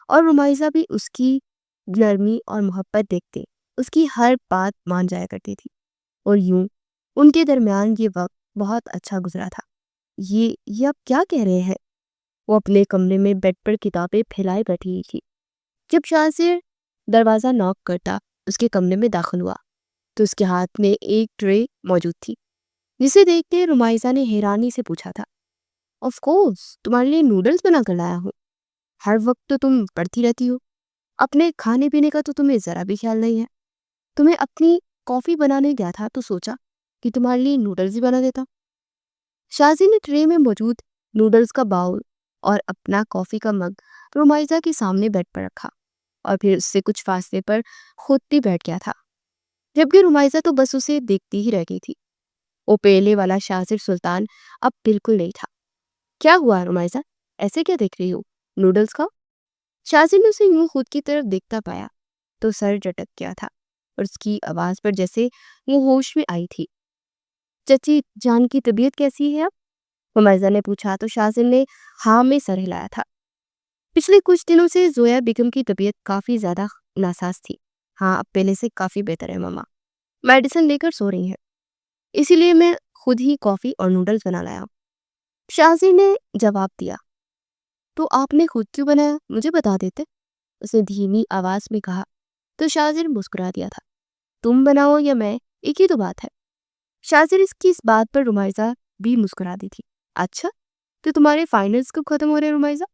اور رمائزہ بھی اس کی نرمی اور محبت دیکھتے اس کی ہر بات مان جایا کرتی تھی، اور یوں ان کے درمیان یہ وقت بہت اچھا گزرا تھا۔ یہ اب کیا کہہ رہے ہیں؟ وہ اپنے کمرے میں بیڈ پر کتابیں پھیلائے بیٹھی تھی جب شازر دروازہ ناک کرتا اس کے کمرے میں داخل ہوا، تو اس کے ہاتھ میں ایک ٹرے موجود تھی، جسے دیکھ کے رمائزہ نے حیرانی سے پوچھا تھا، آف کورس، تمہارے لیے نوڈلز بنا کر لایا ہوں۔ ہر وقت تو تم پڑھتی رہتی ہو، اپنے کھانے پینے کا تو تمہیں ذرا بھی خیال نہیں ہے۔ تمہیں اپنی کافی بنانے گیا تھا تو سوچا کہ تمہارے لیے نوڈلز ہی بنا دیتا۔ شازر نے ٹرے میں موجود نوڈلز کا باؤل اور اپنا کافی کا مگ رمائزہ کے سامنے بیڈ پر رکھا، اور پھر اس سے کچھ فاصلے پر خود بھی بیٹھ گیا تھا، جبکہ رمائزہ تو بس اسے دیکھتی ہی رہ گئی تھی۔ وہ پہلے والا شازر سلطان اب بالکل نہیں تھا۔ کیا ہوا رمائزہ، ایسے کیا دیکھ رہی ہو؟ نوڈلز کھاؤ۔ شازر نے اسے یوں خود کی طرف دیکھتا پایا تو سر جھٹک گیا تھا اور اس کی آواز پر جیسے وہ ہوش میں آئی تھی. چچی جان کی طبیعت کیسی ہے اب؟ ممرزا نے پوچھا تو شازن نے ہاں میں سر ہلایا تھا. پچھلے کچھ دنوں سے زویا بیگم کی طبیعت کافی زیادہ ناساز تھی. ہاں اب پہلے سے کافی بہتر ہے ماما. میڈیسن لے کر سو رہی ہے. اسی لیے میں خود ہی کافی اور نوڈلز بنا لایا. شازر نے جواب دیا. تو آپ نے خود کیوں بنایا؟ مجھے بتا دیتے. اس نے دھیمی آواز میں کہا تو شازر مسکرا دیا تھا. تم بناؤ یا میں، ایک ہی تو بات ہے. شازر اس کی اس بات پر رمائزہ بھی مسکرا دی تھی. اچھا تو تمہارے فائنلز کب ختم ہو رہے رمائزہ؟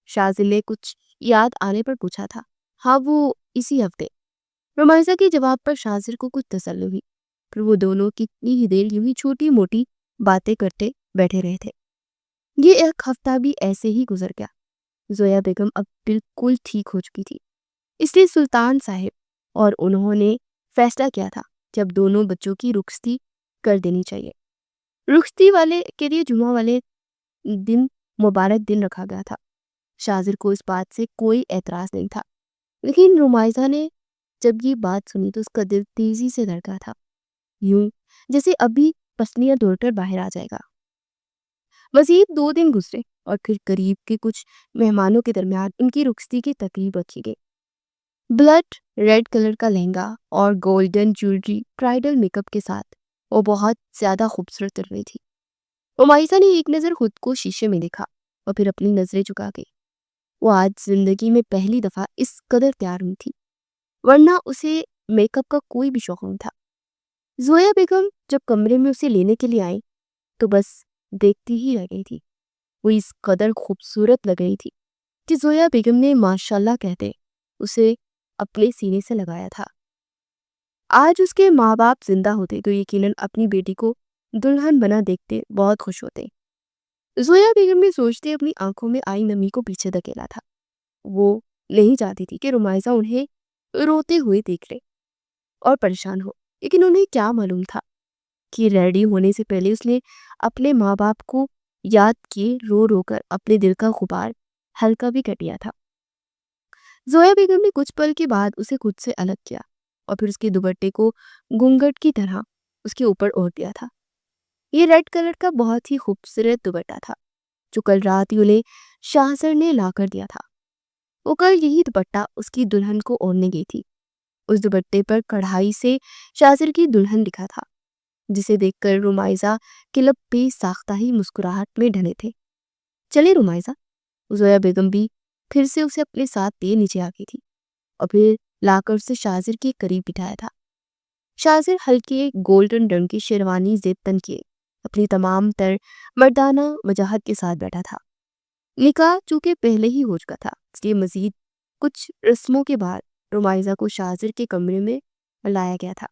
شازر نے کچھ یاد آنے پر پوچھا تھا. ہاں وہ اسی ہفتے. رمائزہ کے جواب پر شازر کو کچھ تسلی ہوئی. پھر وہ دونوں کتنی ہی دیر یوں ہی چھوٹی موٹی باتیں کرتے بیٹھے رہے تھے. یہ ایک ہفتہ بھی ایسے ہی گزر گیا. زویا بیگم اب بالکل ٹھیک ہو چکی تھی. اس لیے سلطان صاحب اور انہوں نے فیصلہ کیا تھا جب دونوں بچوں کی رخصتی کر دینی چاہیے. رخصتی والے کے لیے جمعہ والے دن مبارک دن رکھا گیا تھا. شازر کو اس بات سے کوئی اعتراض نہیں تھا، لیکن رمائزہ نے جب یہ بات سنی تو اس کا دل تیزی سے دھڑکا تھا، یوں جیسے ابھی پسلیاں دوڑ کر باہر آ جائے گا. مزید 2 دن گزرے اور پھر قریب کے کچھ مہمانوں کے درمیان ان کی رخصتی کی تقریب رکھی گئی. بلڈ ریڈ کلر کا لہنگا اور golden jewellery bridal make up کے ساتھ وہ بہت زیادہ خوبصورت لگ رہی تھی. رمائزہ نے ایک نظر خود کو شیشے میں دیکھا اور پھر اپنی نظریں جھکا گئی. وہ آج زندگی میں پہلی دفعہ اس قدر تیار ہوئی تھی، ورنہ اسے میک اپ کا کوئی بھی شوق نہیں تھا. زویا بیگم جب کمرے میں اسے لینے کے لیے آئی تو بس دیکھتی ہی رہ گئی تھی. وہ اس قدر خوبصورت لگ رہی تھی کہ زویا بیگم نے ماشاءاللہ کہتے اسے اپنے سینے سے لگایا تھا. آج اس کے ماں باپ زندہ ہوتے تو یقیناً اپنی بیٹی کو دلہن بنا دیکھتے بہت خوش ہوتے. زویا بیگم نے سوچتے اپنی آنکھوں میں آئی نمی کو پیچھے دھکیلا تھا. وہ نہیں چاہتی تھی کہ رمائزہ انہیں روتے ہوئے دیکھ لے اور پریشان ہو، لیکن انہیں کیا معلوم تھا کہ ریڈی ہونے سے پہلے اس نے اپنے ماں باپ کو یاد کیے رو رو کر اپنے دل کا غبار ہلکا بھی کر دیا تھا. زویا بیگم نے کچھ پل کے بعد اسے خود سے الگ کیا اور پھر اس کے دوپٹے کو گھونگھٹ کی طرح اس کے اوپر اوڑھ دیا تھا. یہ ریڈ کلر کا بہت ہی خوبصورت دوپٹہ تھا جو کل رات ہی انہیں شازر نے لا کر دیا تھا. وہ کل یہی دوپٹہ اس کی دلہن کو اوڑھنے گئی تھی. اس دوپٹے پر کڑھائی سے شازر کی دلہن لکھا تھا، جسے دیکھ کر رمائزہ کے لب بے ساختہ ہی مسکراہٹ میں ڈھلے تھے. چلے رمائزہ. زویا بیگم بھی پھر سے اسے اپنے ساتھ لیے نیچے آ گئی تھی اور پھر لا کر اسے شازر کے قریب بٹھایا تھا. شازر ہلکے گولڈن رنگ کی شیروانی زیب تن کیے اپنی تمام تر مردانہ وجاہت کے ساتھ بیٹھا تھا. نکاح چونکہ پہلے ہی ہو چکا تھا، اس لیے مزید کچھ رسموں کے بعد رمائزہ کو شازر کے کمرے میں لایا گیا تھا.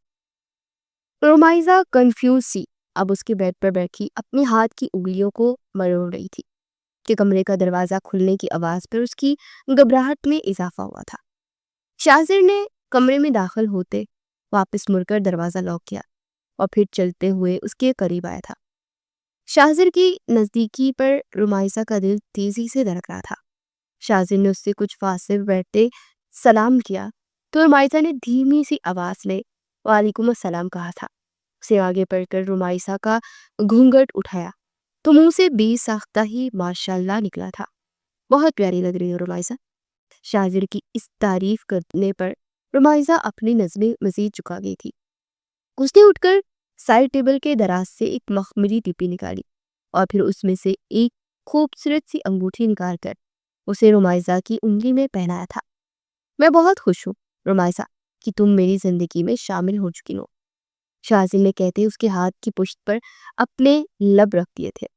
رمائزہ کنفیوز سی اب اس کے بیڈ پر بیٹھی اپنے ہاتھ کی انگلیوں کو مروڑ رہی تھی کہ کمرے کا دروازہ کھلنے کی آواز پر اس کی گھبراہٹ میں اضافہ ہوا تھا. شازر نے کمرے میں داخل ہوتے واپس مڑ کر دروازہ لاک کیا اور پھر چلتے ہوئے اس کے قریب آیا تھا. شازر کی نزدیکی پر رمائزہ کا دل تیزی سے دھڑک رہا تھا. شازر نے اس سے کچھ فاصلے بیٹھتے سلام کیا تو رمائزہ نے دھیمی سی آواز میں وعلیکم السلام کہا تھا. اسے آگے بڑھ کر رمائزہ کا گھونگھٹ اٹھایا تو منہ سے بے ساختہ ہی ماشاءاللہ نکلا تھا. بہت پیاری لگ رہی ہو رمائزہ. شازر کی اس تعریف کرنے پر رمائزہ اپنی نظریں مزید جھکا گئی تھی. اس نے اٹھ کر سائڈ ٹیبل کے دراز سے ایک مخملی ٹپی نکالی اور پھر اس میں سے ایک خوبصورت سی انگوٹھی نکال کر اسے رمائزہ کی انگلی میں پہنایا تھا. میں بہت خوش ہوں رمائزہ کہ تم میری زندگی میں شامل ہو چکی ہو. شازر نے کہتے اس کے ہاتھ کی پشت پر اپنے لب رکھ دیے تھے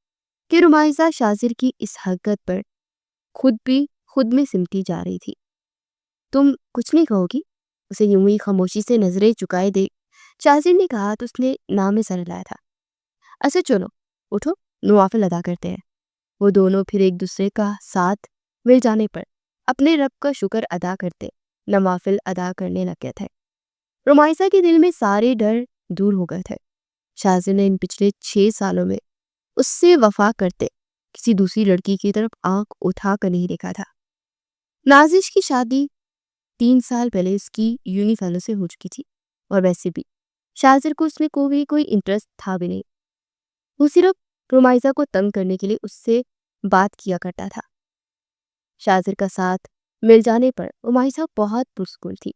کہ رمائزہ شازر کی اس حرکت پر خود بھی خود میں سمٹی جا رہی تھی. تم کچھ نہیں کہو گی؟ اسے یوں ہی خاموشی سے نظریں چکائے دے شازر نے کہا تو اس نے نام میں سر ہلایا تھا. اچھا چلو اٹھو نوافل ادا کرتے ہیں. وہ دونوں پھر ایک دوسرے کا ساتھ مل جانے پر اپنے رب کا شکر ادا کرتے نوافل ادا کرنے لگے تھے. رمائزہ کے دل میں سارے ڈر دور ہو گئے تھے. شازر نے ان پچھلے 6 سالوں میں اس سے وفا کرتے کسی دوسری لڑکی کی طرف آنکھ اٹھا کر نہیں دیکھا تھا. نازش کی شادی 3 سال پہلے اس کی یونی فیلو سے ہو چکی تھی، اور ویسے بھی شاذر کو اس میں کوئی انٹرسٹ تھا بھی نہیں۔ وہ صرف رومائزہ کو تنگ کرنے کے لیے اس سے بات کیا کرتا تھا۔ شاذر کا ساتھ مل جانے پر رومائزہ بہت پرسکون تھی۔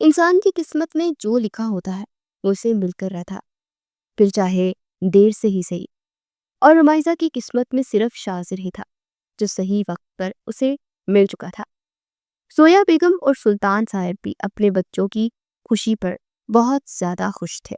انسان کی قسمت میں جو لکھا ہوتا ہے وہ اسے مل کر رہتا، پھر چاہے دیر سے ہی صحیح۔ اور رومائزہ کی قسمت میں صرف شاذر ہی تھا جو صحیح وقت پر اسے مل چکا تھا۔ زویا بیگم اور سلطان صاحب بھی اپنے بچوں کی خوشی پر بہت زیادہ خوش تھے۔